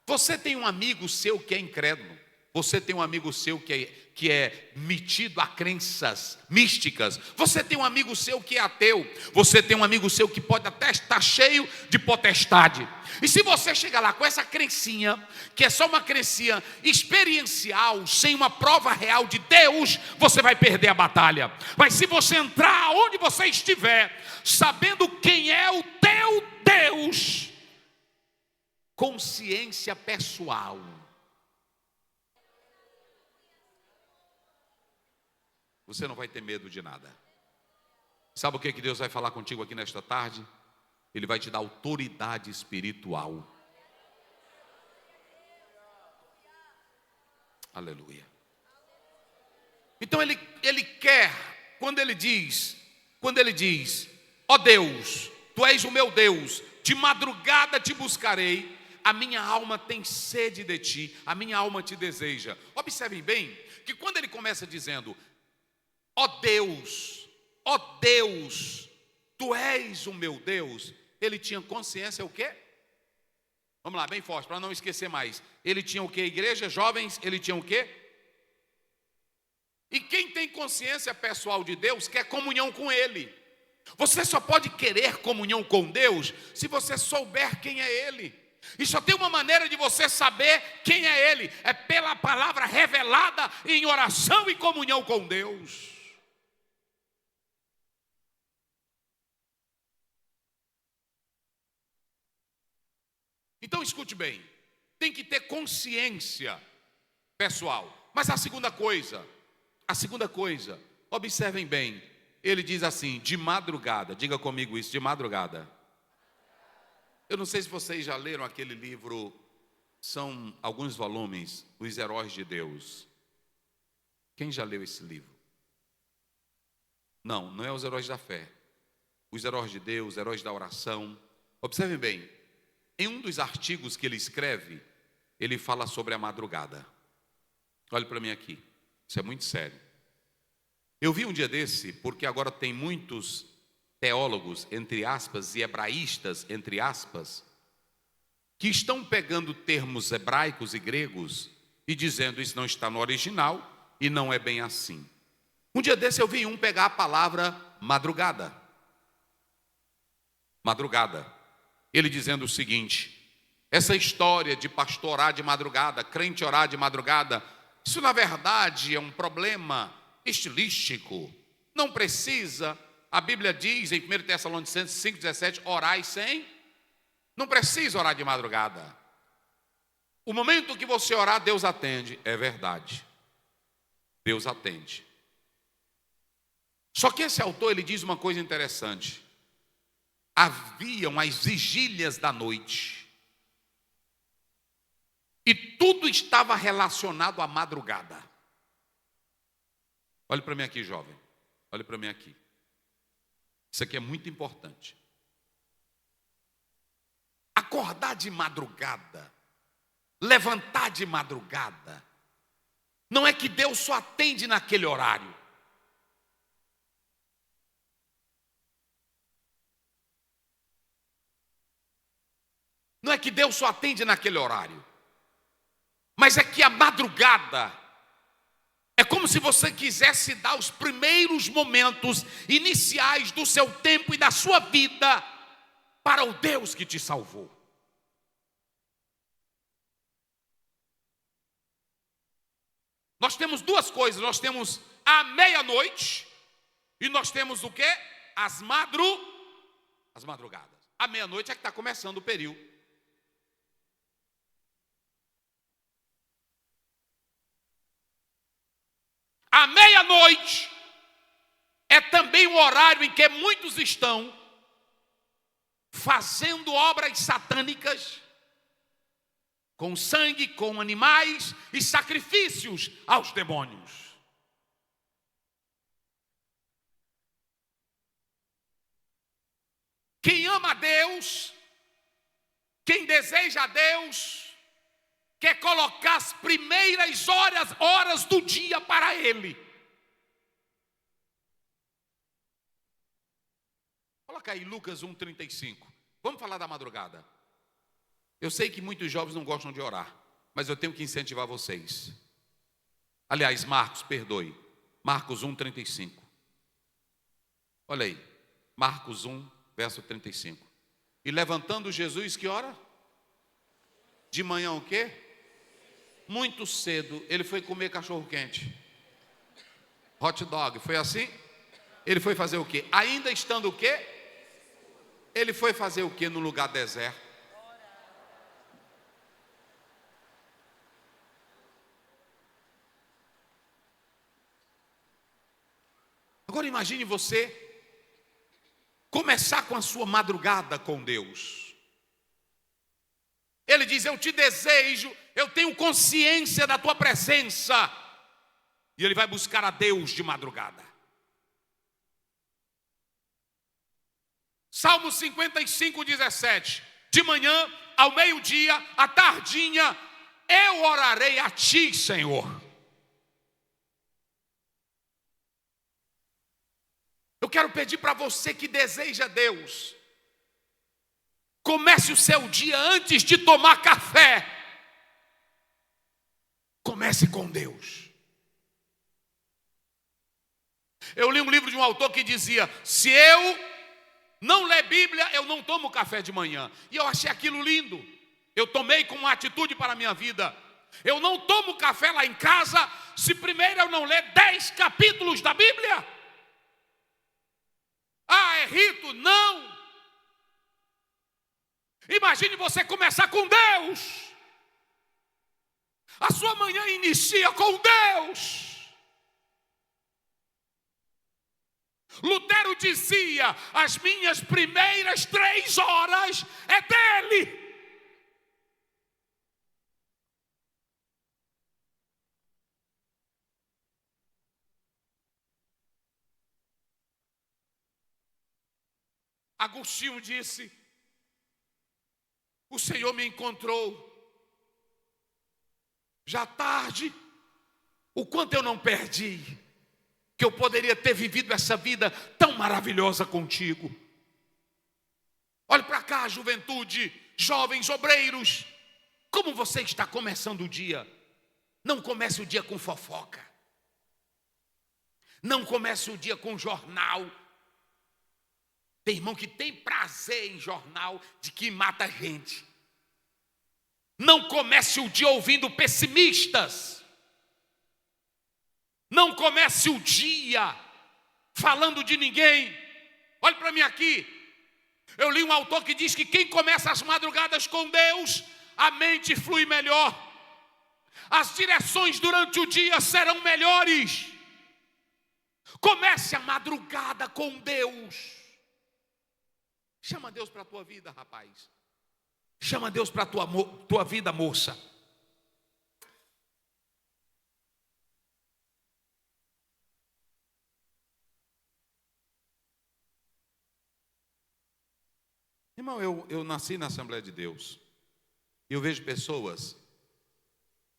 Você tem um amigo seu que é incrédulo. Você tem um amigo seu que é metido a crenças místicas. Você tem um amigo seu que é ateu. Você tem um amigo seu que pode até estar cheio de potestade. E se você chegar lá com essa crencinha, que é só uma crencinha experiencial, sem uma prova real de Deus, você vai perder a batalha. Mas se você entrar onde você estiver, sabendo quem é o teu Deus, consciência pessoal, você não vai ter medo de nada. Sabe o que Deus vai falar contigo aqui nesta tarde? Ele vai te dar autoridade espiritual. Aleluia. Então ele quer, quando ele diz, ó Deus, tu és o meu Deus, de madrugada te buscarei, a minha alma tem sede de ti, a minha alma te deseja. Observem bem, que quando ele começa dizendo: ó Deus, tu és o meu Deus, ele tinha consciência o quê? Vamos lá, bem forte, para não esquecer mais. Ele tinha o quê, igreja? Jovens, ele tinha o quê? E quem tem consciência pessoal de Deus quer comunhão com Ele. Você só pode querer comunhão com Deus se você souber quem é Ele. E só tem uma maneira de você saber quem é Ele: é pela palavra revelada em oração e comunhão com Deus. Então escute bem, tem que ter consciência pessoal. Mas a segunda coisa, observem bem, ele diz assim, de madrugada, diga comigo isso, de madrugada. Eu não sei se vocês já leram aquele livro, são alguns volumes, Os Heróis de Deus. Quem já leu esse livro? Não é Os Heróis da Fé. Os Heróis de Deus, Heróis da Oração. Observem bem, em um dos artigos que ele escreve, ele fala sobre a madrugada. Olhe para mim aqui, isso é muito sério. Eu vi um dia desse, porque agora tem muitos teólogos, entre aspas, e hebraístas, entre aspas, que estão pegando termos hebraicos e gregos e dizendo isso não está no original e não é bem assim. Um dia desse eu vi um pegar a palavra madrugada. Madrugada. Ele dizendo o seguinte, essa história de pastor orar de madrugada, crente orar de madrugada, isso na verdade é um problema estilístico. Não precisa, a Bíblia diz em 1 Tessalonicenses 5,17, orai sem, não precisa orar de madrugada. O momento que você orar, Deus atende. É verdade, Deus atende. Só que esse autor, ele diz uma coisa interessante. Haviam as vigílias da noite. E tudo estava relacionado à madrugada. Olhe para mim aqui, jovem. Olhe para mim aqui. Isso aqui é muito importante. Acordar de madrugada, levantar de madrugada, não é que Deus só atende naquele horário. Não é que Deus só atende naquele horário, mas é que a madrugada é como se você quisesse dar os primeiros momentos iniciais do seu tempo e da sua vida para o Deus que te salvou. Nós temos duas coisas, nós temos a meia-noite e nós temos o quê? As madrugadas. A meia-noite é que está começando o período. A meia-noite é também o horário em que muitos estão fazendo obras satânicas, com sangue, com animais e sacrifícios aos demônios. Quem ama a Deus, quem deseja a Deus, quer colocar as primeiras horas do dia para Ele. Coloca aí Lucas 1,35. Vamos falar da madrugada. Eu sei que muitos jovens não gostam de orar, mas eu tenho que incentivar vocês. Aliás, perdoe. Marcos 1,35. Olha aí. Marcos 1, verso 35. E levantando Jesus, que hora? De manhã o quê? Muito cedo, ele foi comer cachorro-quente. Hot dog, foi assim? Ele foi fazer o quê? Ainda estando o quê? Ele foi fazer o quê no lugar deserto? Agora imagine você começar com a sua madrugada com Deus. Ele diz, eu te desejo, eu tenho consciência da tua presença. E ele vai buscar a Deus de madrugada. Salmo 55, 17. De manhã, ao meio-dia, à tardinha, eu orarei a ti, Senhor. Eu quero pedir para você que deseja Deus, comece o seu dia antes de tomar café. Comece com Deus. Eu li um livro de um autor que dizia, se eu não ler Bíblia, eu não tomo café de manhã. E eu achei aquilo lindo. Eu tomei como uma atitude para a minha vida. Eu não tomo café lá em casa, se primeiro eu não ler 10 capítulos da Bíblia. Ah, é rito? Não. Imagine você começar com Deus. A sua manhã inicia com Deus. Lutero dizia: as minhas primeiras 3 horas é dele. Agostinho disse: o Senhor me encontrou já tarde, o quanto eu não perdi, que eu poderia ter vivido essa vida tão maravilhosa contigo. Olhe para cá, juventude, jovens, obreiros, como você está começando o dia? Não comece o dia com fofoca, não comece o dia com jornal. Tem irmão que tem prazer em jornal de que mata gente. Não comece o dia ouvindo pessimistas. Não comece o dia falando de ninguém. Olhe para mim aqui. Eu li um autor que diz que quem começa as madrugadas com Deus, a mente flui melhor. As direções durante o dia serão melhores. Comece a madrugada com Deus. Chama Deus para a tua vida, rapaz. Chama Deus para a tua vida, moça. Irmão, eu nasci na Assembleia de Deus. E eu vejo pessoas,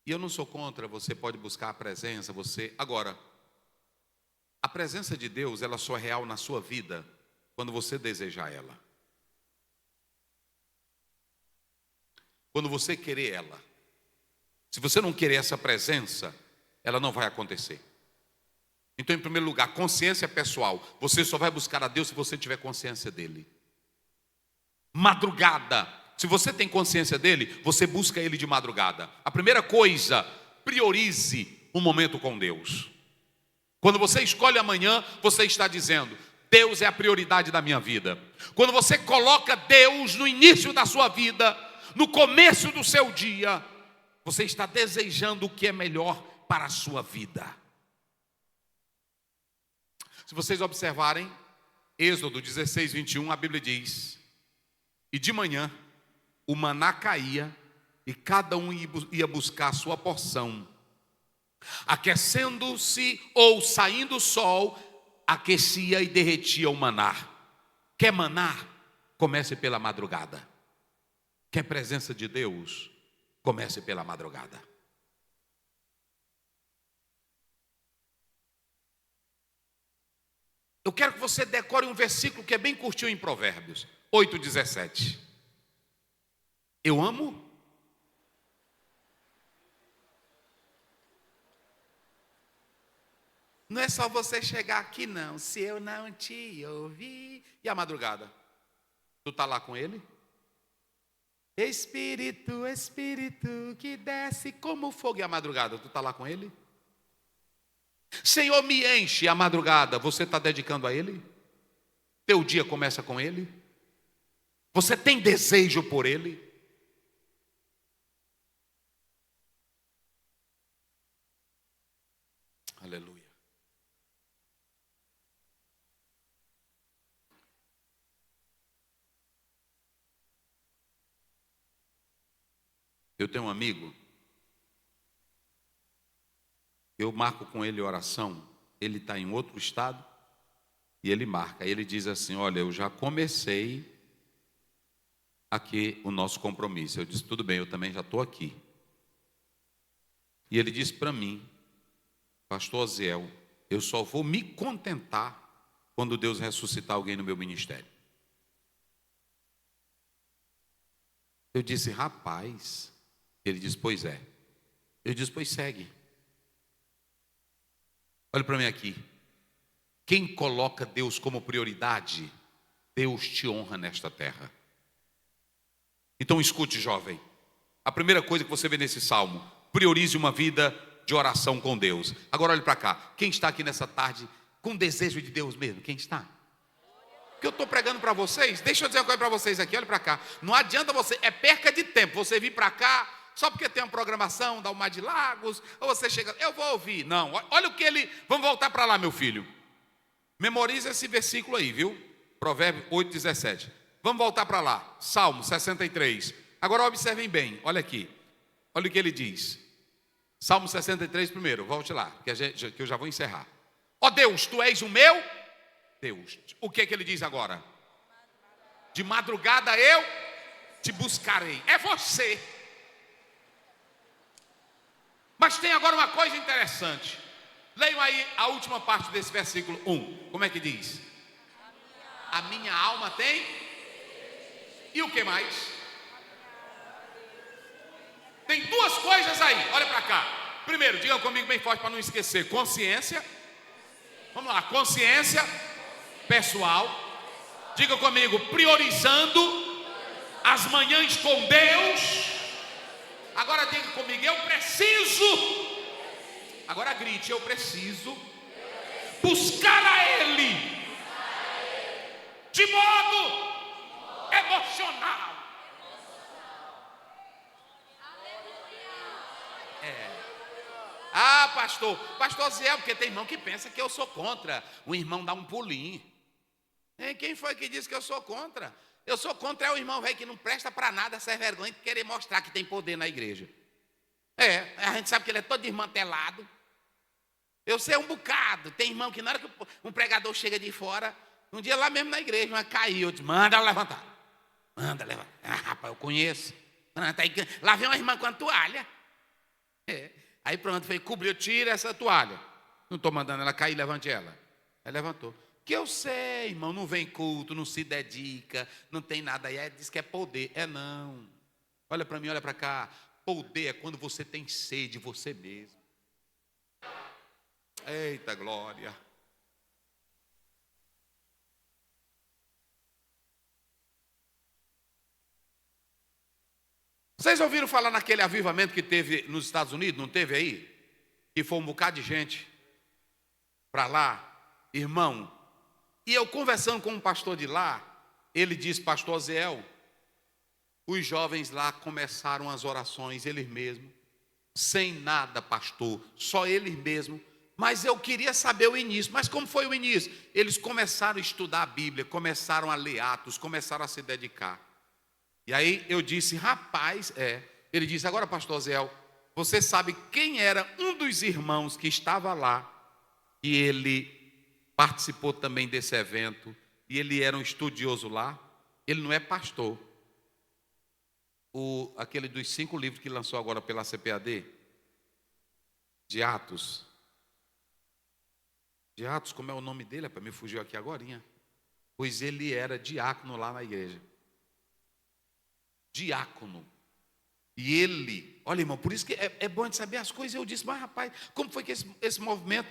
e eu não sou contra, você pode buscar a presença, Agora, a presença de Deus, ela só é real na sua vida quando você desejar ela. Quando você querer ela. Se você não querer essa presença, ela não vai acontecer. Então, em primeiro lugar, consciência pessoal. Você só vai buscar a Deus se você tiver consciência dele. Madrugada. Se você tem consciência dele, você busca ele de madrugada. A primeira coisa, priorize um momento com Deus. Quando você escolhe amanhã, você está dizendo: Deus é a prioridade da minha vida. Quando você coloca Deus no início da sua vida, no começo do seu dia, você está desejando o que é melhor para a sua vida. Se vocês observarem, Êxodo 16, 21, a Bíblia diz: e de manhã o maná caía, e cada um ia buscar a sua porção. Aquecendo-se ou saindo o sol, aquecia e derretia o maná. Quer maná? Comece pela madrugada. Quer presença de Deus? Comece pela madrugada. Eu quero que você decore um versículo que é bem curtinho em Provérbios 8:17. Eu amo. Não é só você chegar aqui não. Se eu não te ouvir. E a madrugada? Tu está lá com ele? Espírito, Espírito que desce como fogo. E a madrugada? Tu está lá com ele? Senhor, me enche. A madrugada, você está dedicando a ele? Teu dia começa com ele? Você tem desejo por ele? Aleluia. Eu tenho um amigo, eu marco com ele oração, ele está em outro estado, e ele marca, ele diz assim: olha, eu já comecei aqui o nosso compromisso. Eu disse: tudo bem, eu também já estou aqui. E ele disse para mim: pastor Oziel, eu só vou me contentar quando Deus ressuscitar alguém no meu ministério. Eu disse: rapaz. Ele disse: pois é. Eu disse: pois segue. Olha para mim aqui. Quem coloca Deus como prioridade, Deus te honra nesta terra. Então escute, jovem. A primeira coisa que você vê nesse salmo: priorize uma vida de oração com Deus. Agora olhe para cá. Quem está aqui nessa tarde com desejo de Deus mesmo? Quem está? Que eu estou pregando para vocês. Deixa eu dizer uma coisa para vocês aqui. Olha para cá. Não adianta você, é perca de tempo você vir para cá só porque tem uma programação da Mar de Lagos, ou você chega, eu vou ouvir. Não, olha o que ele... Vamos voltar para lá, meu filho. Memoriza esse versículo aí, viu? Provérbio 8:17. Vamos voltar para lá. Salmo 63. Agora observem bem, olha aqui. Olha o que ele diz. Salmo 63 primeiro, volte lá, que eu já vou encerrar. Ó Deus, tu és o meu Deus. O que ele diz agora? De madrugada eu te buscarei. É você. Mas tem agora uma coisa interessante. Leiam aí a última parte desse versículo 1. Como é que diz? A minha alma tem. E o que mais? Tem duas coisas aí, olha para cá. Primeiro, digam comigo bem forte para não esquecer. Consciência. Vamos lá, consciência pessoal. Diga comigo, priorizando as manhãs com Deus. Agora diga comigo, eu preciso. Agora grite, eu preciso buscar a Ele de modo emocional. Ah, pastor Zé, porque tem irmão que pensa que eu sou contra. O irmão dá um pulinho. Quem foi que disse que eu sou contra? Eu sou contra o irmão velho que não presta para nada, sem vergonha de querer mostrar que tem poder na igreja. A gente sabe que ele é todo desmantelado. Eu sei um bocado. Tem irmão que na hora que um pregador chega de fora, um dia lá mesmo na igreja, uma caiu, eu disse, manda levantar. Manda levantar. Ah, rapaz, eu conheço. Lá vem uma irmã com a toalha. Aí pronto, foi, cobriu, tira essa toalha. Não estou mandando ela cair, levante ela. Aí levantou. Que eu sei, irmão, não vem culto, não se dedica, não tem nada aí. Diz que é poder. Não. Olha para mim, olha para cá. Poder é quando você tem sede de você mesmo. Eita glória. Vocês ouviram falar naquele avivamento que teve nos Estados Unidos? Não teve aí? Que foi um bocado de gente para lá, irmão. E eu conversando com um pastor de lá, ele disse, pastor Zéel, os jovens lá começaram as orações, eles mesmos, sem nada, pastor, só eles mesmos. Mas eu queria saber o início. Mas como foi o início? Eles começaram a estudar a Bíblia, começaram a ler Atos, começaram a se dedicar. E aí eu disse, rapaz, Ele disse, agora pastor Zéel, você sabe quem era um dos irmãos que estava lá, e ele participou também desse evento, e ele era um estudioso lá? Ele não é pastor. Aquele dos 5 livros que lançou agora pela CPAD, de Atos. De Atos, como é o nome dele? Para me fugiu aqui agorinha. Pois ele era diácono lá na igreja. Diácono. E ele, olha irmão, por isso que é bom de saber as coisas. Eu disse, mas rapaz, como foi que esse movimento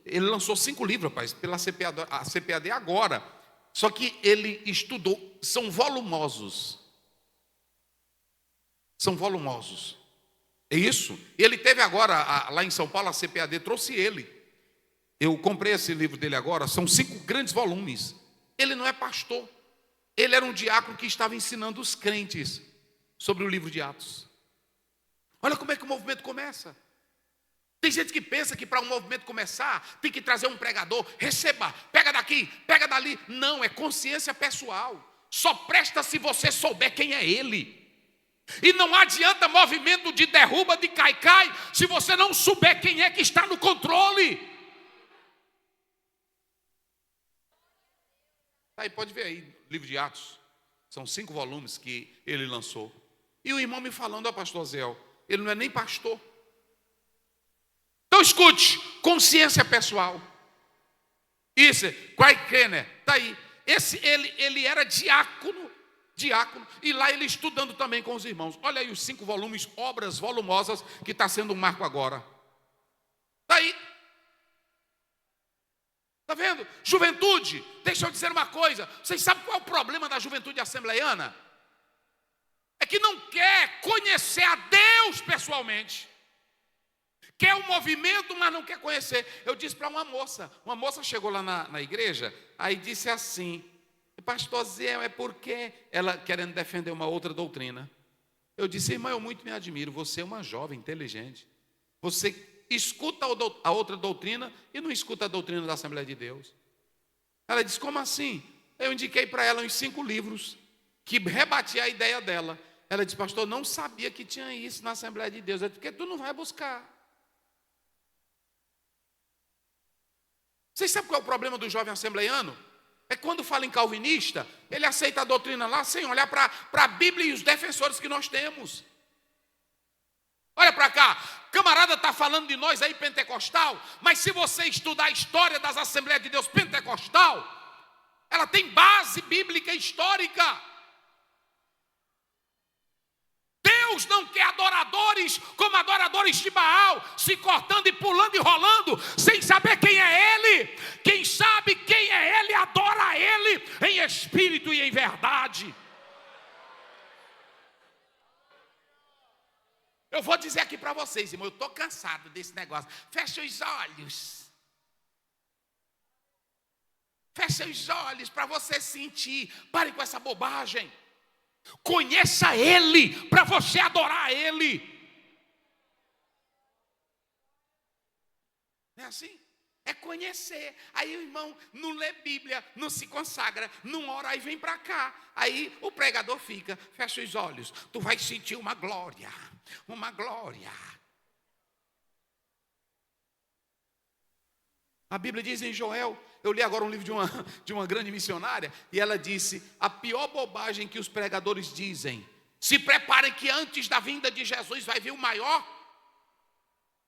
ele lançou 5 livros, rapaz, pela CPAD agora. Só que ele estudou, são volumosos. São volumosos. É isso. Ele teve agora, lá em São Paulo, a CPAD trouxe ele. Eu comprei esse livro dele agora, são 5 grandes volumes. Ele não é pastor. Ele era um diácono que estava ensinando os crentes sobre o livro de Atos. Olha como é que o movimento começa. Tem gente que pensa que para um movimento começar, tem que trazer um pregador, receba, pega daqui, pega dali. Não, é consciência pessoal. Só presta se você souber quem é ele. E não adianta movimento de derruba, de cai-cai, se você não souber quem é que está no controle. Aí pode ver aí, livro de Atos. São 5 volumes que ele lançou. E o irmão me falando, ó pastor Zéel, ele não é nem pastor. Então escute, consciência pessoal. Isso, Craig Kenner, está aí. Ele era diácono, e lá ele estudando também com os irmãos. Olha aí os 5 volumes, obras volumosas, que está sendo um marco agora. Está aí. Está vendo? Juventude, deixa eu dizer uma coisa. Vocês sabem qual é o problema da juventude assembleiana? É que não quer conhecer a Deus pessoalmente. Quer um movimento, mas não quer conhecer. Eu disse para uma moça chegou lá na igreja, aí disse assim, pastor Zé, é porque ela querendo defender uma outra doutrina. Eu disse: irmã, eu muito me admiro, você é uma jovem inteligente. Você escuta a outra doutrina e não escuta a doutrina da Assembleia de Deus. Ela disse: como assim? Eu indiquei para ela uns 5 livros que rebatia a ideia dela. Ela disse: pastor, não sabia que tinha isso na Assembleia de Deus. Eu disse: porque tu não vai buscar. Vocês sabem qual é o problema do jovem assembleiano? É quando fala em calvinista, ele aceita a doutrina lá sem olhar para a Bíblia e os defensores que nós temos. Olha para cá, camarada está falando de nós aí pentecostal, mas se você estudar a história das Assembleias de Deus pentecostal, ela tem base bíblica histórica. Deus não quer adoradores como adoradores de Baal, se cortando e pulando e rolando, sem saber quem é Ele. Quem sabe quem é Ele, adora Ele em espírito e em verdade. Eu vou dizer aqui para vocês, irmão, eu estou cansado desse negócio. Fecha os olhos. Fecha os olhos para você sentir. Pare com essa bobagem. Conheça Ele para você adorar Ele. Não é assim? É conhecer. Aí o irmão não lê Bíblia, não se consagra, não ora e vem para cá. Aí o pregador fica: fecha os olhos, tu vai sentir uma glória. Uma glória. A Bíblia diz em Joel, eu li agora um livro de uma grande missionária, e ela disse: a pior bobagem que os pregadores dizem: se preparem que antes da vinda de Jesus vai vir o maior.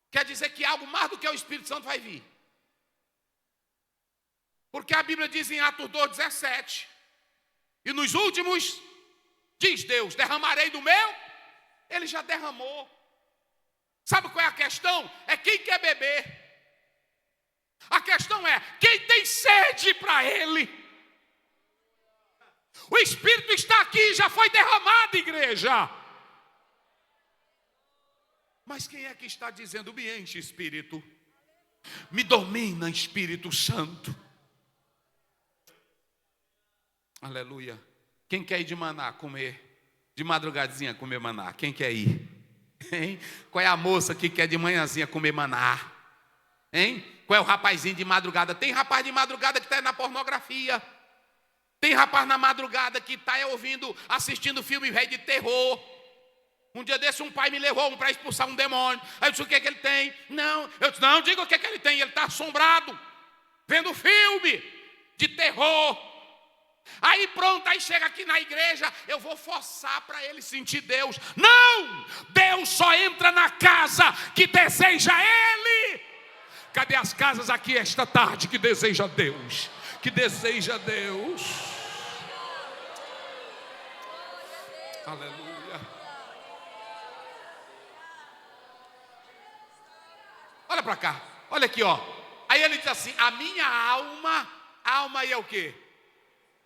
Quer dizer que algo mais do que o Espírito Santo vai vir. Porque a Bíblia diz em Atos 2,17: e nos últimos, diz Deus, derramarei do meu. Ele já derramou. Sabe qual é a questão? É quem quer beber. A questão é quem tem sede para Ele. O Espírito está aqui, já foi derramado, igreja. Mas quem é que está dizendo: me enche, Espírito, me domina, Espírito Santo? Aleluia. Quem quer ir de maná comer? De madrugadinha comer maná? Quem quer ir? Hein? Qual é a moça que quer de manhãzinha comer maná? Hein? Qual é o rapazinho de madrugada? Tem rapaz de madrugada que está na pornografia. Tem rapaz na madrugada que está assistindo filme velho de terror. Um dia desse um pai me levou para expulsar um demônio. Aí eu disse: o que é que ele tem? Não, eu disse: não, diga o que é que ele tem. Ele está assombrado, vendo filme de terror. Aí pronto, aí chega aqui na igreja, eu vou forçar para ele sentir Deus. Não! Deus só entra na casa que deseja Ele. Cadê as casas aqui esta tarde que deseja Deus? Que deseja Deus. Aleluia. Olha para cá, olha aqui, ó. Aí ele diz assim: a minha alma aí é o quê?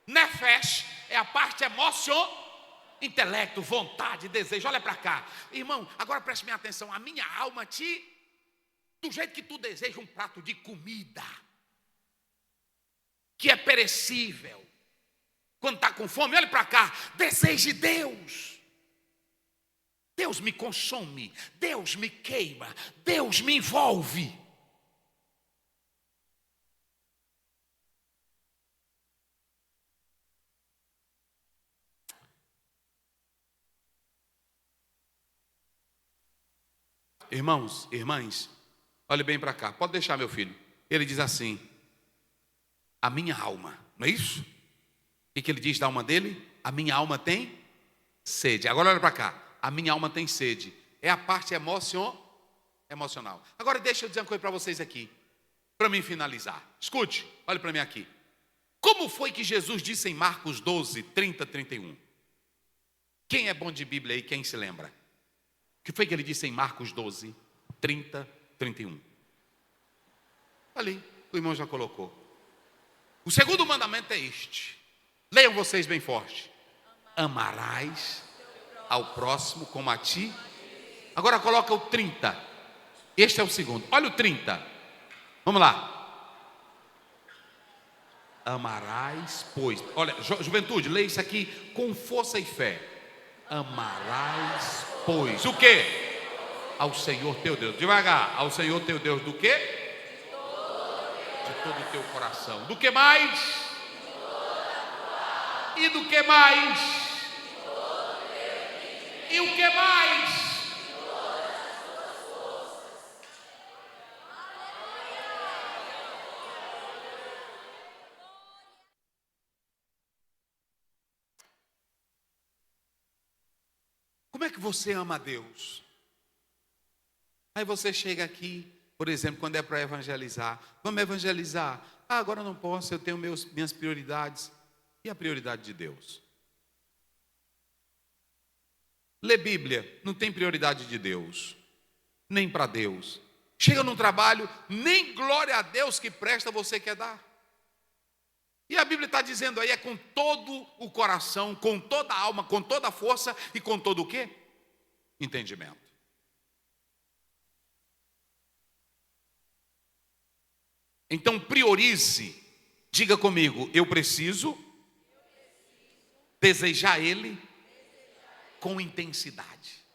Nefesh é a parte emocional, intelecto, vontade, desejo. Olha para cá, irmão, agora preste minha atenção. A minha alma do jeito que tu deseja um prato de comida que é perecível, quando está com fome, olha para cá, deseje Deus. Deus me consome, Deus me queima, Deus me envolve. Irmãos, irmãs, olhe bem para cá, pode deixar, meu filho. Ele diz assim: a minha alma, não é isso? O que ele diz da alma dele? A minha alma tem sede. Agora olha para cá, a minha alma tem sede. É a parte emocional. Agora deixa eu dizer uma coisa para vocês aqui, para mim finalizar. Escute, olhe para mim aqui. Como foi que Jesus disse em Marcos 12, 30, 31? Quem é bom de Bíblia aí, quem se lembra? O que foi que ele disse em Marcos 12, 30, 31? Ali, o irmão já colocou. O segundo mandamento é este. Leiam vocês bem forte: amarás ao próximo como a ti. Agora coloca o 30. Este é o segundo. Olha o 30. Vamos lá. Amarás, pois. Olha, juventude, leia isso aqui com força e fé. Amarás, pois, o quê? Ao Senhor teu Deus. Devagar. Ao Senhor teu Deus do quê? De todo o teu coração. Do que mais? E do que mais? E o que mais? Como é que você ama a Deus? Aí você chega aqui, por exemplo, quando é para evangelizar. Vamos evangelizar. Ah, agora eu não posso, eu tenho minhas prioridades. E a prioridade de Deus? Ler Bíblia, não tem prioridade de Deus, nem para Deus. Chega num trabalho, nem glória a Deus que presta você quer dar. E a Bíblia está dizendo aí, é com todo o coração, com toda a alma, com toda a força e com todo o quê? Entendimento. Então priorize, diga comigo, eu preciso desejar Ele com intensidade.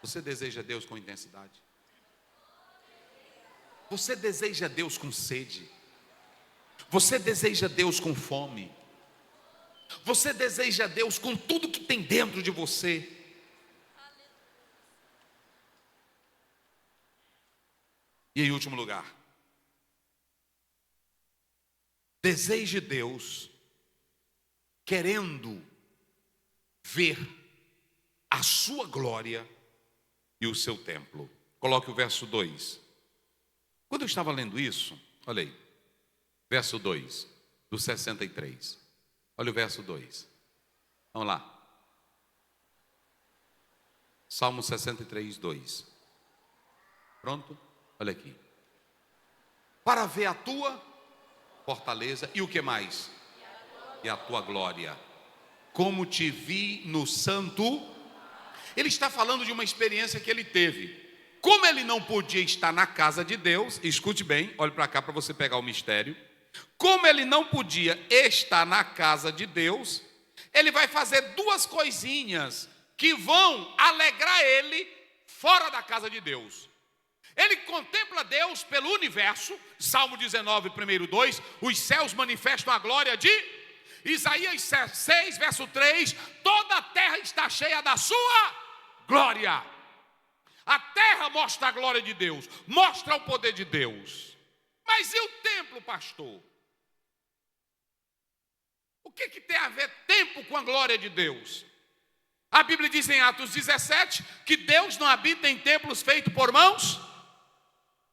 Você deseja Deus com intensidade? Você deseja Deus com sede? Você deseja Deus com fome? Você deseja Deus com tudo que tem dentro de você? E em último lugar, deseje Deus querendo ver a sua glória e o seu templo. Coloque o verso 2. Quando eu estava lendo isso, olha aí, verso 2 do 63. Olha o verso 2. Vamos lá. Salmo 63, 2. Pronto? Olha aqui. Para ver a tua fortaleza e o que mais? E a tua glória. Como te vi no santo. Ele está falando de uma experiência que ele teve. Como ele não podia estar na casa de Deus, escute bem, olhe para cá para você pegar o mistério. Como ele não podia estar na casa de Deus, ele vai fazer duas coisinhas que vão alegrar ele fora da casa de Deus. Ele contempla Deus pelo universo, Salmo 19, primeiro 2, os céus manifestam a glória de Isaías 6, verso 3, toda a terra está cheia da sua glória. A terra mostra a glória de Deus, mostra o poder de Deus. Mas e o templo, pastor? O que tem a ver templo com a glória de Deus? A Bíblia diz em Atos 17 que Deus não habita em templos feitos por mãos.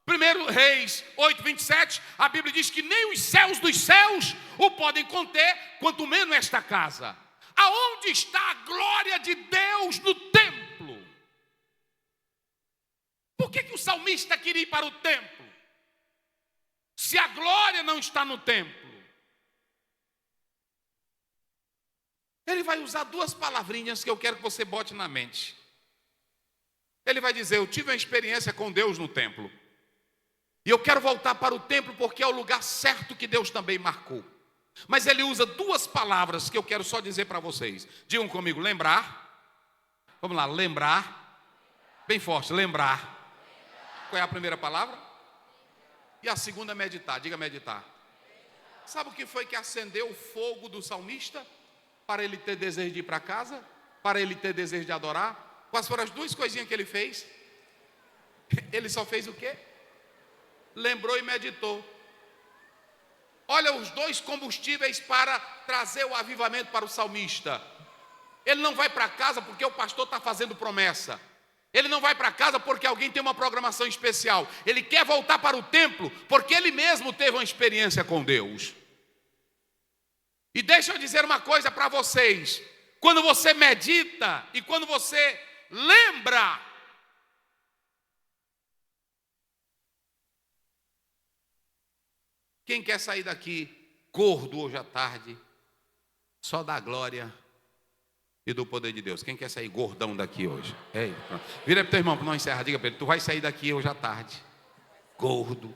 1 Reis 8, 27, a Bíblia diz que nem os céus dos céus o podem conter, quanto menos esta casa. Aonde está a glória de Deus no templo? Por que o salmista queria ir para o templo? Se a glória não está no templo. Ele vai usar duas palavrinhas que eu quero que você bote na mente. Ele vai dizer, eu tive uma experiência com Deus no templo. E eu quero voltar para o templo porque é o lugar certo que Deus também marcou. Mas ele usa duas palavras que eu quero só dizer para vocês. Digam comigo, lembrar. Vamos lá, lembrar. Bem forte, lembrar. Qual é a primeira palavra? E a segunda, meditar. Diga meditar. Sabe o que foi que acendeu o fogo do salmista? Para ele ter desejo de ir para casa? Para ele ter desejo de adorar? Quais foram as duas coisinhas que ele fez? Ele só fez o quê? Lembrou e meditou. Olha os dois combustíveis para trazer o avivamento para o salmista. Ele não vai para casa porque o pastor está fazendo promessa. Ele não vai para casa porque alguém tem uma programação especial. Ele quer voltar para o templo porque ele mesmo teve uma experiência com Deus. E deixa eu dizer uma coisa para vocês. Quando você medita e quando você lembra, quem quer sair daqui gordo hoje à tarde, só da glória e do poder de Deus? Quem quer sair gordão daqui hoje? Ei, vira para o teu irmão para não encerrar, diga para ele, tu vai sair daqui hoje à tarde, gordo,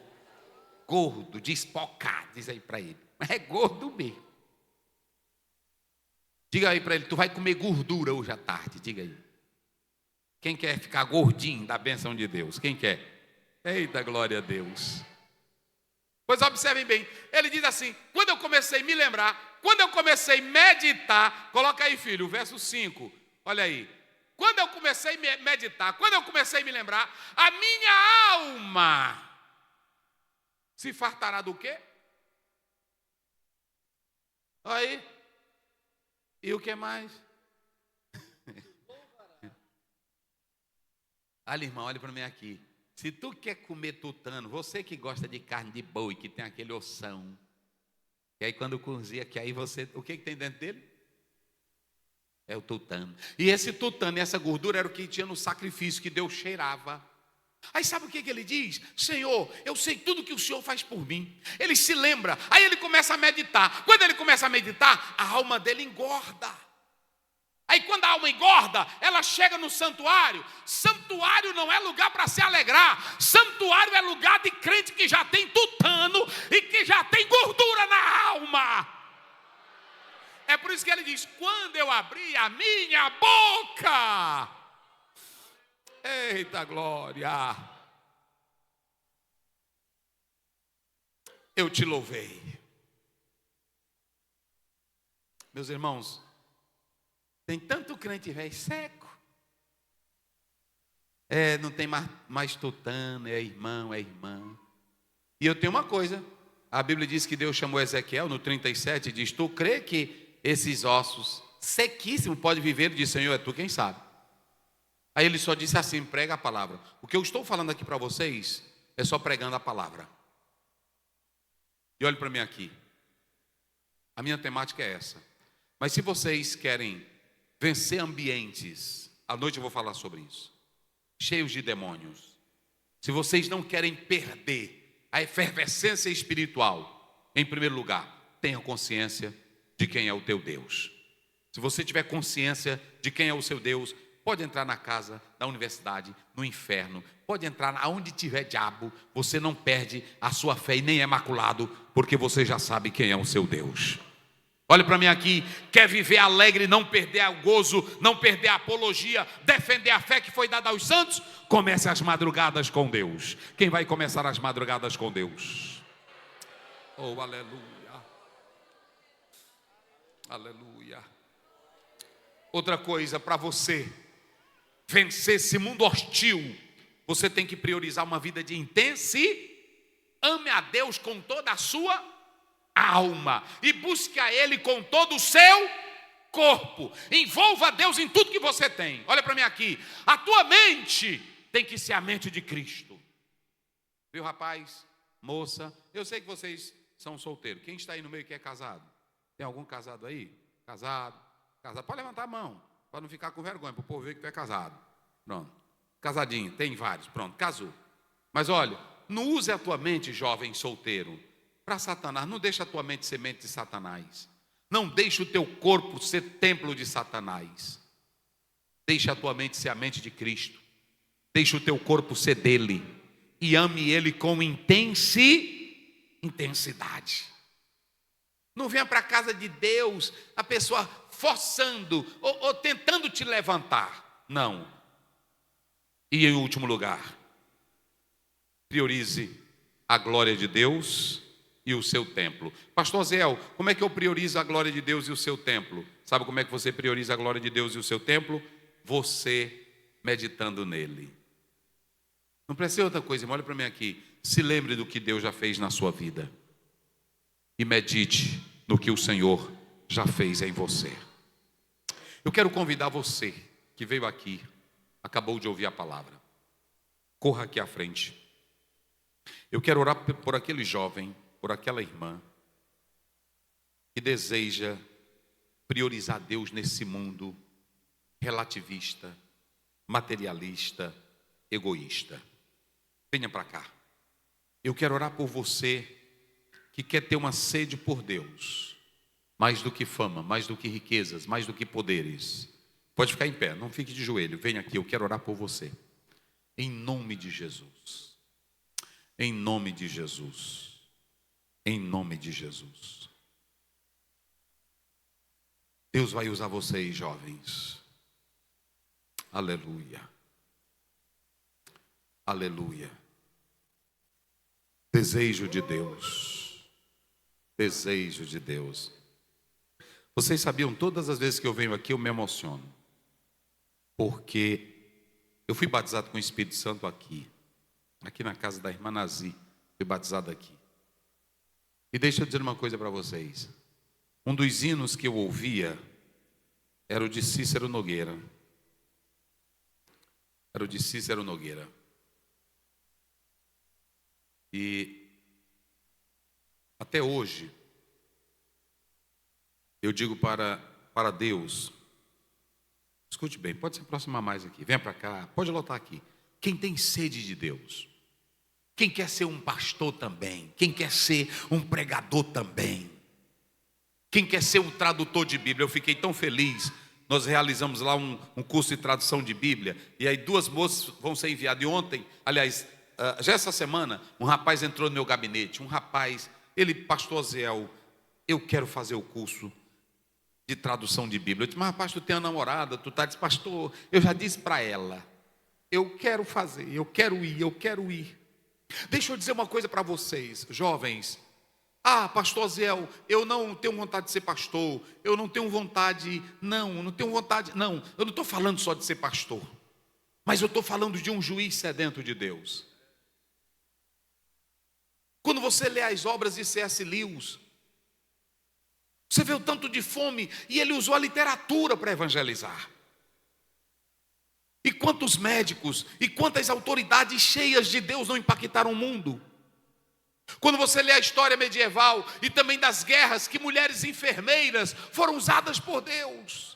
despocado, diz aí para ele, mas é gordo mesmo. Diga aí para ele, tu vai comer gordura hoje à tarde, diga aí. Quem quer ficar gordinho da bênção de Deus? Quem quer? Eita, glória a Deus. Pois observem bem, ele diz assim, quando eu comecei a me lembrar, quando eu comecei a meditar, coloca aí filho, o verso 5, olha aí. Quando eu comecei a meditar, quando eu comecei a me lembrar, a minha alma se fartará do quê? Aí, e o que mais? Olha, irmão, olha para mim aqui. Se tu quer comer tutano, você que gosta de carne de boi, que tem aquele ossão, e aí quando cozinha, que aí você, o que tem dentro dele? É o tutano. E esse tutano e essa gordura era o que tinha no sacrifício que Deus cheirava. Aí sabe o que ele diz? Senhor, eu sei tudo que o Senhor faz por mim. Ele se lembra, aí ele começa a meditar. Quando ele começa a meditar, a alma dele engorda. Aí quando a alma engorda, ela chega no santuário. Santuário não é lugar para se alegrar. Santuário é lugar de crente que já tem tutano e que já tem gordura na alma. É por isso que ele diz, quando eu abri a minha boca, eita glória, eu te louvei. Meus irmãos, tem tanto crente velho seco. Não tem mais tutano, é irmão, é irmã. E eu tenho uma coisa, a Bíblia diz que Deus chamou Ezequiel no 37 e diz, tu crê que esses ossos sequíssimos podem viver? Ele disse, Senhor, é tu quem sabe. Aí ele só disse assim, prega a palavra. O que eu estou falando aqui para vocês é só pregando a palavra. E olhe para mim aqui, a minha temática é essa. Mas se vocês querem vencer ambientes, à noite eu vou falar sobre isso, cheios de demônios. Se vocês não querem perder a efervescência espiritual, em primeiro lugar, tenham consciência de quem é o teu Deus. Se você tiver consciência de quem é o seu Deus, pode entrar na casa, na universidade, no inferno, pode entrar aonde tiver diabo, você não perde a sua fé e nem é maculado, porque você já sabe quem é o seu Deus. Olha para mim aqui, quer viver alegre, não perder o gozo, não perder a apologia, defender a fé que foi dada aos santos? Comece as madrugadas com Deus. Quem vai começar as madrugadas com Deus? Oh, aleluia. Aleluia. Outra coisa, para você vencer esse mundo hostil, você tem que priorizar uma vida de intensidade. Ame a Deus com toda a sua alma e busque a Ele com todo o seu corpo. Envolva Deus em tudo que você tem. Olha para mim aqui, a tua mente tem que ser a mente de Cristo. Viu, rapaz, moça, eu sei que vocês são solteiros. Quem está aí no meio que é casado? Tem algum casado aí? Casado, pode levantar a mão, para não ficar com vergonha, para o povo ver que tu é casado. Pronto, casadinho, tem vários, pronto, casou. Mas olha, não use a tua mente, jovem solteiro, para Satanás. Não deixa a tua mente ser mente de Satanás. Não deixa o teu corpo ser templo de Satanás. Deixa a tua mente ser a mente de Cristo. Deixa o teu corpo ser dele. E ame ele com intensidade. Não venha para a casa de Deus a pessoa forçando ou tentando te levantar. Não. E em último lugar, priorize a glória de Deus e o seu templo. Pastor Zéu, como é que eu priorizo a glória de Deus e o seu templo? Sabe como é que você prioriza a glória de Deus e o seu templo? Você meditando nele. Não precisa ser outra coisa, olha para mim aqui. Se lembre do que Deus já fez na sua vida. E medite no que o Senhor já fez em você. Eu quero convidar você que veio aqui, acabou de ouvir a palavra. Corra aqui à frente. Eu quero orar por aquele jovem, por aquela irmã que deseja priorizar Deus nesse mundo relativista, materialista, egoísta. Venha para cá. Eu quero orar por você que quer ter uma sede por Deus, mais do que fama, mais do que riquezas, mais do que poderes. Pode ficar em pé, não fique de joelho. Venha aqui, eu quero orar por você. Em nome de Jesus. Em nome de Jesus. Em nome de Jesus. Deus vai usar vocês, jovens. Aleluia. Aleluia. Desejo de Deus. Desejo de Deus. Vocês sabiam, todas as vezes que eu venho aqui eu me emociono. Porque eu fui batizado com o Espírito Santo aqui na casa da irmã Nazi. Fui batizado aqui. E deixa eu dizer uma coisa para vocês. Um dos hinos que eu ouvia era o de Cícero Nogueira. Era o de Cícero Nogueira. E até hoje, eu digo para Deus, escute bem, pode se aproximar mais aqui, venha para cá, pode lotar aqui. Quem tem sede de Deus, quem quer ser um pastor também, quem quer ser um pregador também, quem quer ser um tradutor de Bíblia. Eu fiquei tão feliz. Nós realizamos lá um curso de tradução de Bíblia. E aí 2 moças vão ser enviadas. E ontem, aliás, já essa semana, um rapaz entrou no meu gabinete. Um rapaz, ele, pastor Zéu, eu quero fazer o curso de tradução de Bíblia. Eu disse, mas rapaz, tu tem uma namorada, tu está dizendo, pastor, eu já disse para ela, eu quero fazer, eu quero ir. Deixa eu dizer uma coisa para vocês, jovens. Pastor Zéu, eu não tenho vontade de ser pastor, eu não tenho vontade, não, eu não estou falando só de ser pastor, mas eu estou falando de um juiz sedento de Deus. Quando você lê as obras de C.S. Lewis, você vê o tanto de fome, e ele usou a literatura para evangelizar. E quantos médicos, e quantas autoridades cheias de Deus não impactaram o mundo. Quando você lê a história medieval e também das guerras, que mulheres enfermeiras foram usadas por Deus.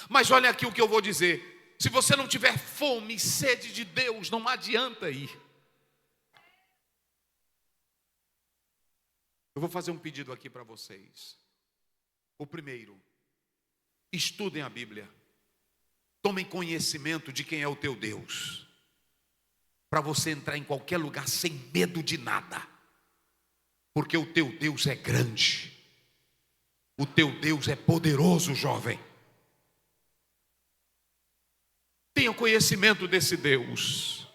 Mas olha aqui o que eu vou dizer. Se você não tiver fome e sede de Deus, não adianta ir. Eu vou fazer um pedido aqui para vocês. O primeiro, estudem a Bíblia. Tomem conhecimento de quem é o teu Deus. Para você entrar em qualquer lugar sem medo de nada. Porque o teu Deus é grande. O teu Deus é poderoso, jovem. Tenha conhecimento desse Deus.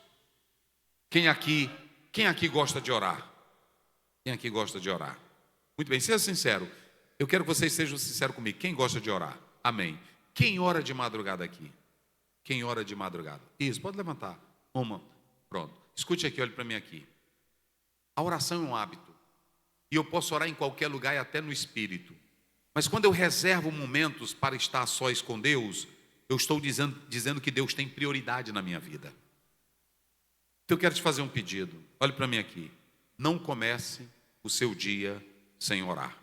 Quem aqui gosta de orar? Quem aqui gosta de orar? Muito bem, seja sincero. Eu quero que vocês sejam sinceros comigo. Quem gosta de orar? Amém. Quem ora de madrugada aqui? Quem ora de madrugada? Isso, pode levantar. Uma. Pronto, escute aqui, olhe para mim aqui. A oração é um hábito. E eu posso orar em qualquer lugar e até no espírito. Mas quando eu reservo momentos para estar a sós com Deus, eu estou dizendo que Deus tem prioridade na minha vida. Então eu quero te fazer um pedido. Olhe para mim aqui. Não comece o seu dia sem orar.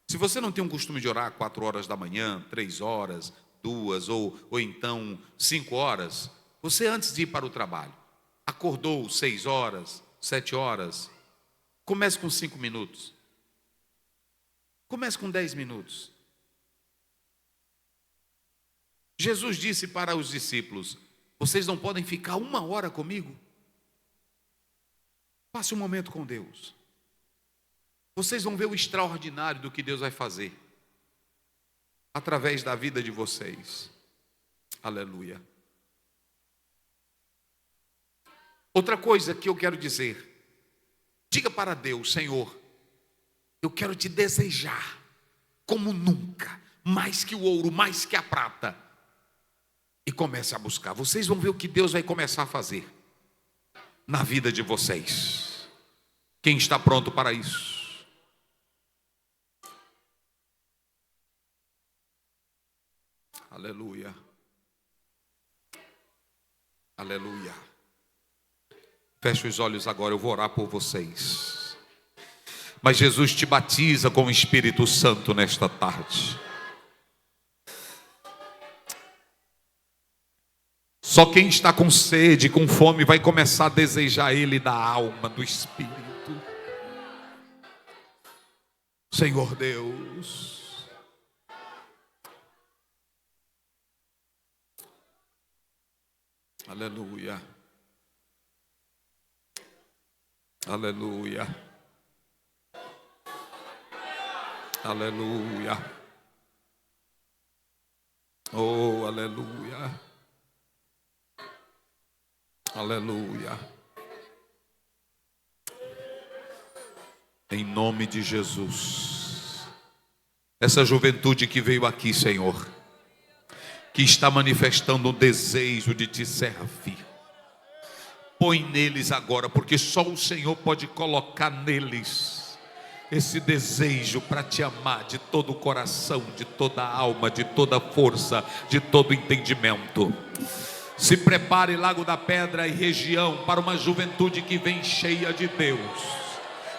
Se você não tem um costume de orar 4 horas da manhã, 3 horas, 2 ou então 5 horas, você antes de ir para o trabalho, acordou 6 horas, 7 horas, comece com 5 minutos. Comece com 10 minutos. Jesus disse para os discípulos, vocês não podem ficar 1 hora comigo? Passe um momento com Deus. Vocês vão ver o extraordinário do que Deus vai fazer através da vida de vocês. Aleluia. Outra coisa que eu quero dizer, diga para Deus, Senhor, eu quero te desejar como nunca, mais que o ouro, mais que a prata, e comece a buscar. Vocês vão ver o que Deus vai começar a fazer na vida de vocês. Quem está pronto para isso? Aleluia. Aleluia. Feche os olhos agora, eu vou orar por vocês. Mas Jesus te batiza com o Espírito Santo nesta tarde. Só quem está com sede, com fome, vai começar a desejar Ele da alma, do Espírito. Senhor Deus, aleluia, aleluia, aleluia. Oh, aleluia. Aleluia. Em nome de Jesus. Essa juventude que veio aqui, Senhor, que está manifestando um desejo de te servir, põe neles agora, porque só o Senhor pode colocar neles esse desejo para te amar de todo o coração, de toda a alma, de toda a força, de todo o entendimento. Se prepare, Lago da Pedra e região, para uma juventude que vem cheia de Deus,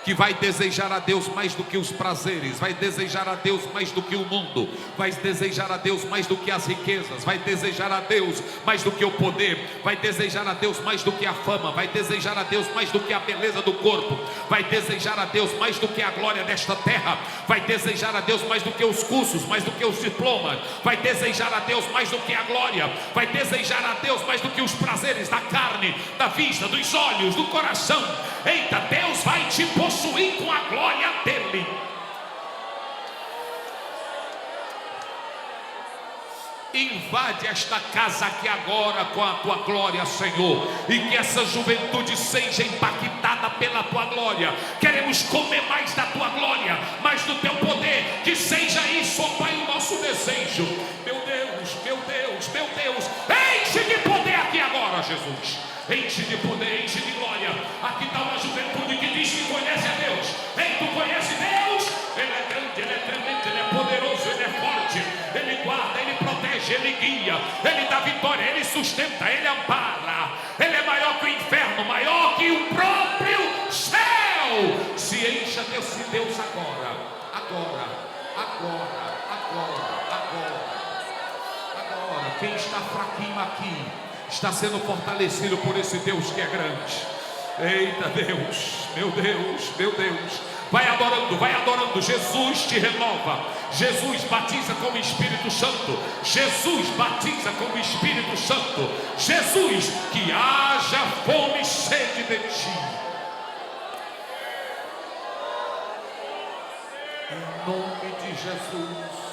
que vai desejar a Deus mais do que os prazeres, vai desejar a Deus mais do que o mundo, vai desejar a Deus mais do que as riquezas, vai desejar a Deus mais do que o poder, vai desejar a Deus mais do que a fama, vai desejar a Deus mais do que a beleza do corpo, vai desejar a Deus mais do que a glória desta terra, vai desejar a Deus mais do que os cursos, mais do que os diplomas, vai desejar a Deus mais do que a glória, vai desejar a Deus mais do que os prazeres da carne, da vista, dos olhos, do coração. Eita, Deus vai te possuir com a glória dele. Invade esta casa aqui agora com a tua glória, Senhor, e que essa juventude seja impactada pela tua glória. Queremos comer mais da tua glória, mais do teu poder. Que seja isso, ó Pai, o nosso desejo. Meu Deus, meu Deus, meu Deus, enche de poder aqui agora, Jesus. Enche de poder, enche de glória. Aqui está uma juventude que diz que conhece a Deus. Ei, tu conhece Deus? Ele é grande, Ele é tremendo, Ele é poderoso, Ele é forte. Ele guarda, Ele protege, Ele guia, Ele dá vitória, Ele sustenta, Ele ampara. Ele é maior que o inferno, maior que o próprio céu. Se encha desse Deus agora, agora, agora, agora, agora, agora. Quem está fraquinho aqui está sendo fortalecido por esse Deus que é grande. Eita Deus, meu Deus, meu Deus. Vai adorando, vai adorando. Jesus te renova. Jesus batiza com o Espírito Santo. Jesus batiza com o Espírito Santo. Jesus, que haja fome e sede de ti. Em nome de Jesus.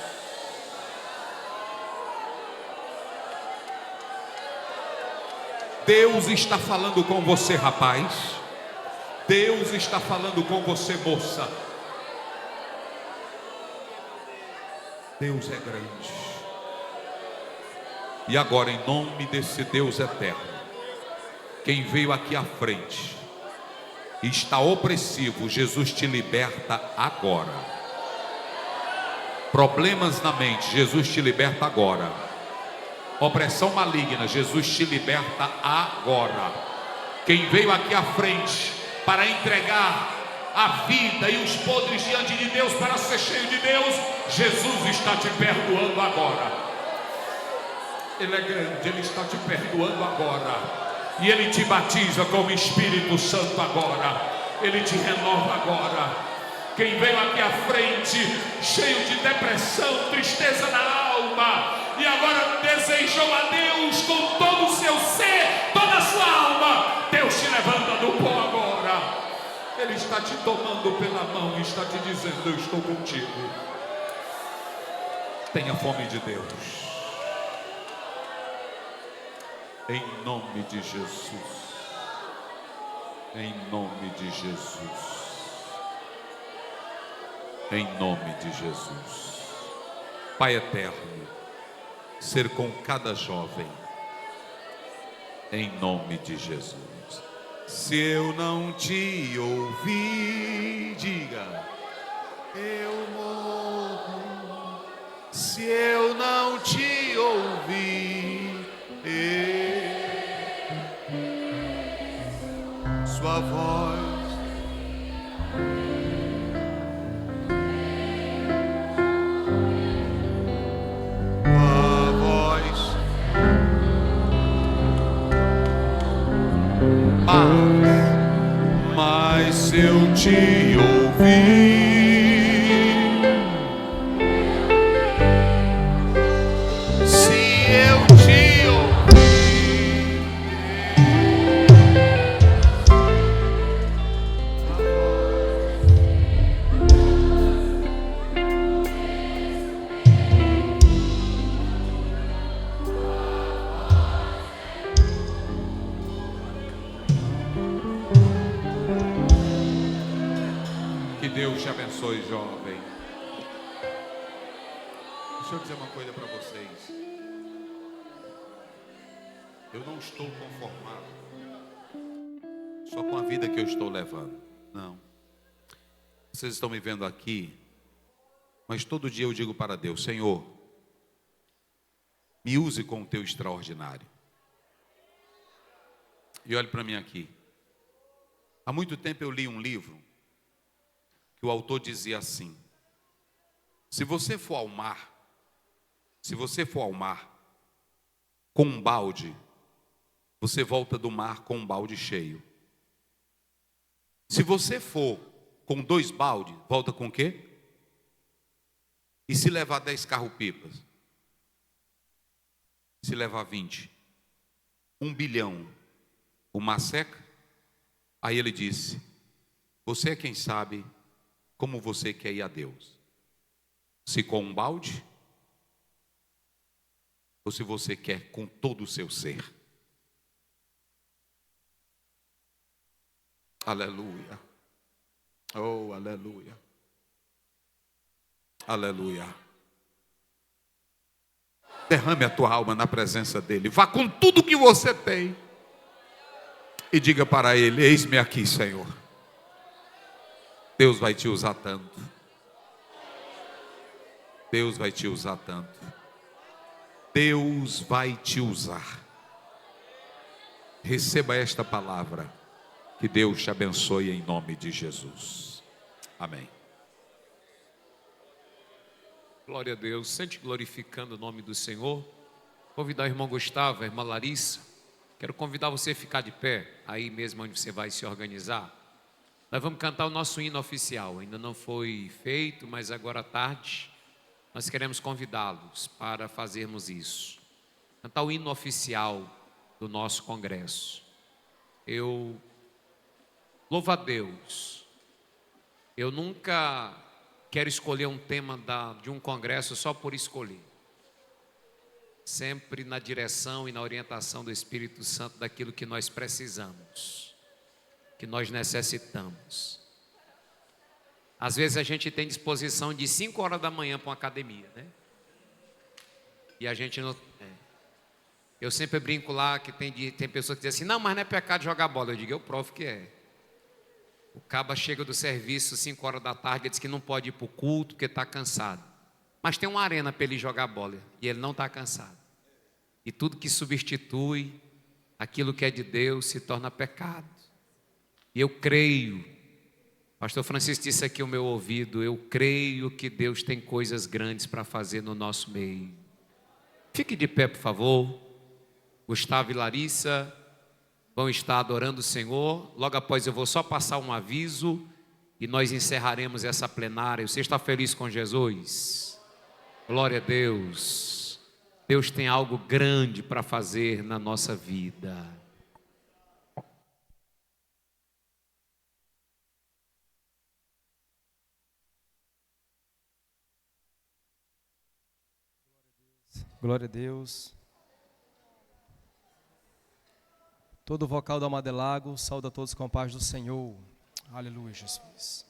Deus está falando com você, rapaz. Deus está falando com você, moça. Deus é grande. E agora, em nome desse Deus eterno, quem veio aqui à frente e está opressivo, Jesus te liberta agora. Problemas na mente, Jesus te liberta agora. Opressão maligna, Jesus te liberta agora. Quem veio aqui à frente para entregar a vida e os podres diante de Deus, para ser cheio de Deus, Jesus está te perdoando agora. Ele é grande, Ele está te perdoando agora. E Ele te batiza com o Espírito Santo agora. Ele te renova agora. Quem veio aqui à frente cheio de depressão, tristeza na alma, e agora desejou a Deus com todo o seu ser, toda a sua alma, Deus te levanta do pó agora. Ele está te tomando pela mão e está te dizendo: eu estou contigo. Tenha fome de Deus. Em nome de Jesus. Em nome de Jesus. Em nome de Jesus. Pai eterno, ser com cada jovem, em nome de Jesus. Se eu não te ouvir, diga: eu morro. Se eu não te ouvir, sua voz mas se eu te ouvir, se eu te ouvir, Deus te abençoe, jovem. Deixa eu dizer uma coisa para vocês. Eu não estou conformado só com a vida que eu estou levando. Não. Vocês estão me vendo aqui, mas todo dia eu digo para Deus: Senhor, me use com o teu extraordinário. E olhe para mim aqui. Há muito tempo eu li um livro que o autor dizia assim: se você for ao mar com um balde, você volta do mar com um balde cheio. Se você for com 2 baldes, volta com o quê? E se levar 10 carro-pipas? Se levar 20? 1 bilhão, o mar seca? Aí ele disse: você é quem sabe como você quer ir a Deus. Se com um balde, ou se você quer com todo o seu ser. Aleluia. Oh, aleluia. Aleluia. Derrame a tua alma na presença dele. Vá com tudo que você tem e diga para ele: eis-me aqui, Senhor. Deus vai te usar tanto. Deus vai te usar tanto. Deus vai te usar. Receba esta palavra. Que Deus te abençoe em nome de Jesus. Amém. Glória a Deus. Sente glorificando o nome do Senhor. Convidar o irmão Gustavo, a irmã Larissa. Quero convidar você a ficar de pé, aí mesmo onde você vai se organizar. Nós vamos cantar o nosso hino oficial. Ainda não foi feito, mas agora à tarde nós queremos convidá-los para fazermos isso. Cantar o hino oficial do nosso congresso. Eu louvo a Deus. Eu nunca quero escolher um tema de um congresso só por escolher. Sempre na direção e na orientação do Espírito Santo daquilo que nós precisamos, que nós necessitamos. Às vezes a gente tem disposição de 5 horas da manhã para uma academia, né? E a gente não... Eu sempre brinco lá que tem pessoas que dizem assim: não, mas não é pecado jogar bola. Eu digo: eu provo que é. O caba chega do serviço 5 horas da tarde e diz que não pode ir para o culto porque está cansado. Mas tem uma arena para ele jogar bola e ele não está cansado. E tudo que substitui aquilo que é de Deus se torna pecado. E eu creio, pastor Francisco disse aqui ao meu ouvido, eu creio que Deus tem coisas grandes para fazer no nosso meio. Fique de pé, por favor. Gustavo e Larissa vão estar adorando o Senhor. Logo após eu vou só passar um aviso e nós encerraremos essa plenária. Você está feliz com Jesus? Glória a Deus. Deus tem algo grande para fazer na nossa vida. Glória a Deus. Todo o vocal da Amadelago, saúda a todos com a paz do Senhor. Aleluia, Jesus.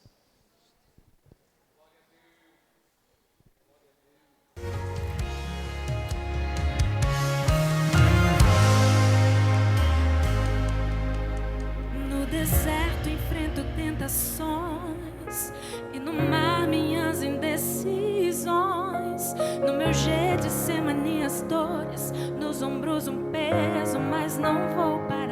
No deserto enfrento tentações e no mar minhas indecisões. No meu Getsemane as dores, nos ombros um peso, mas não vou parar.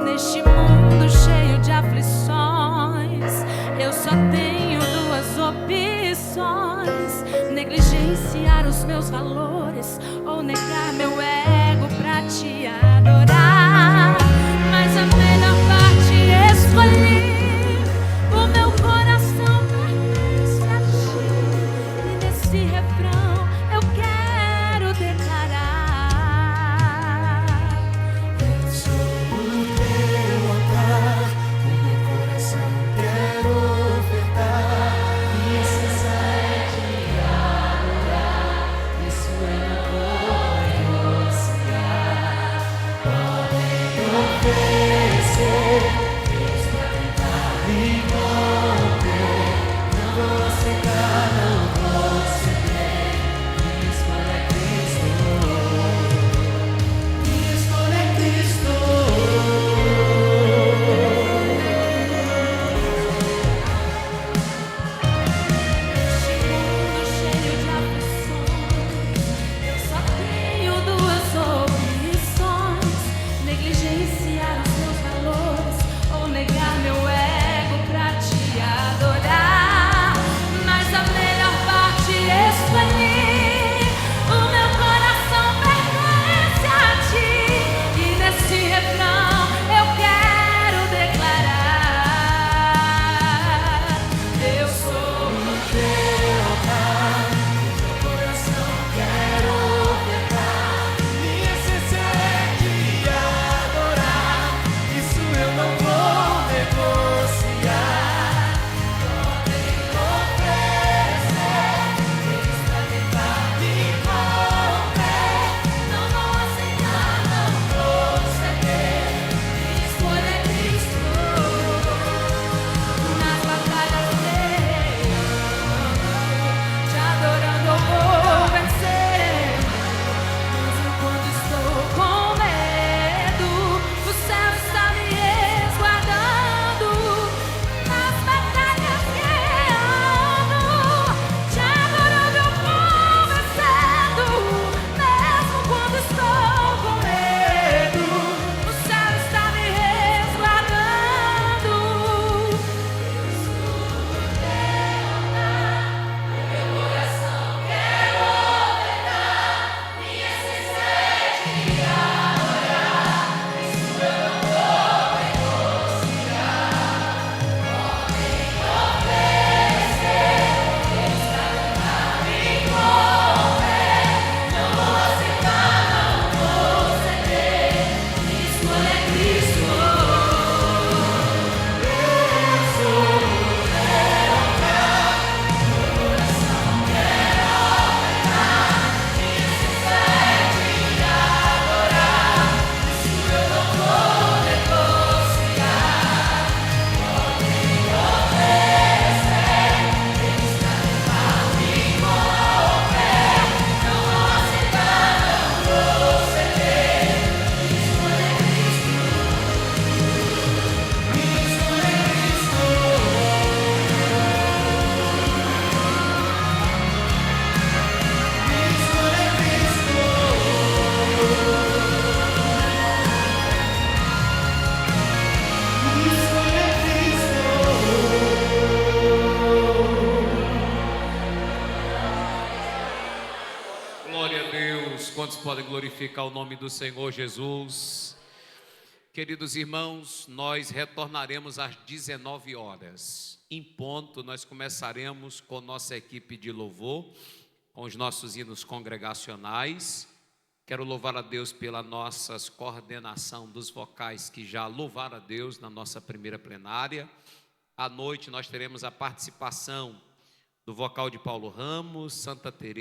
Neste mundo cheio de aflições, eu só tenho 2 opções: negligenciar os meus valores ou negar meu ego pra te adorar. Mas a melhor parte escolhi. O meu coração pertence a ti, e nesse refrão eu quero declarar: eu sou o teu amor. podem glorificar o nome do Senhor Jesus? Queridos irmãos, nós retornaremos às 19 horas. Em ponto, nós começaremos com nossa equipe de louvor, com os nossos hinos congregacionais. Quero louvar a Deus pela nossa coordenação dos vocais que já louvaram a Deus na nossa primeira plenária. À noite nós teremos a participação do vocal de Paulo Ramos, Santa Teresa.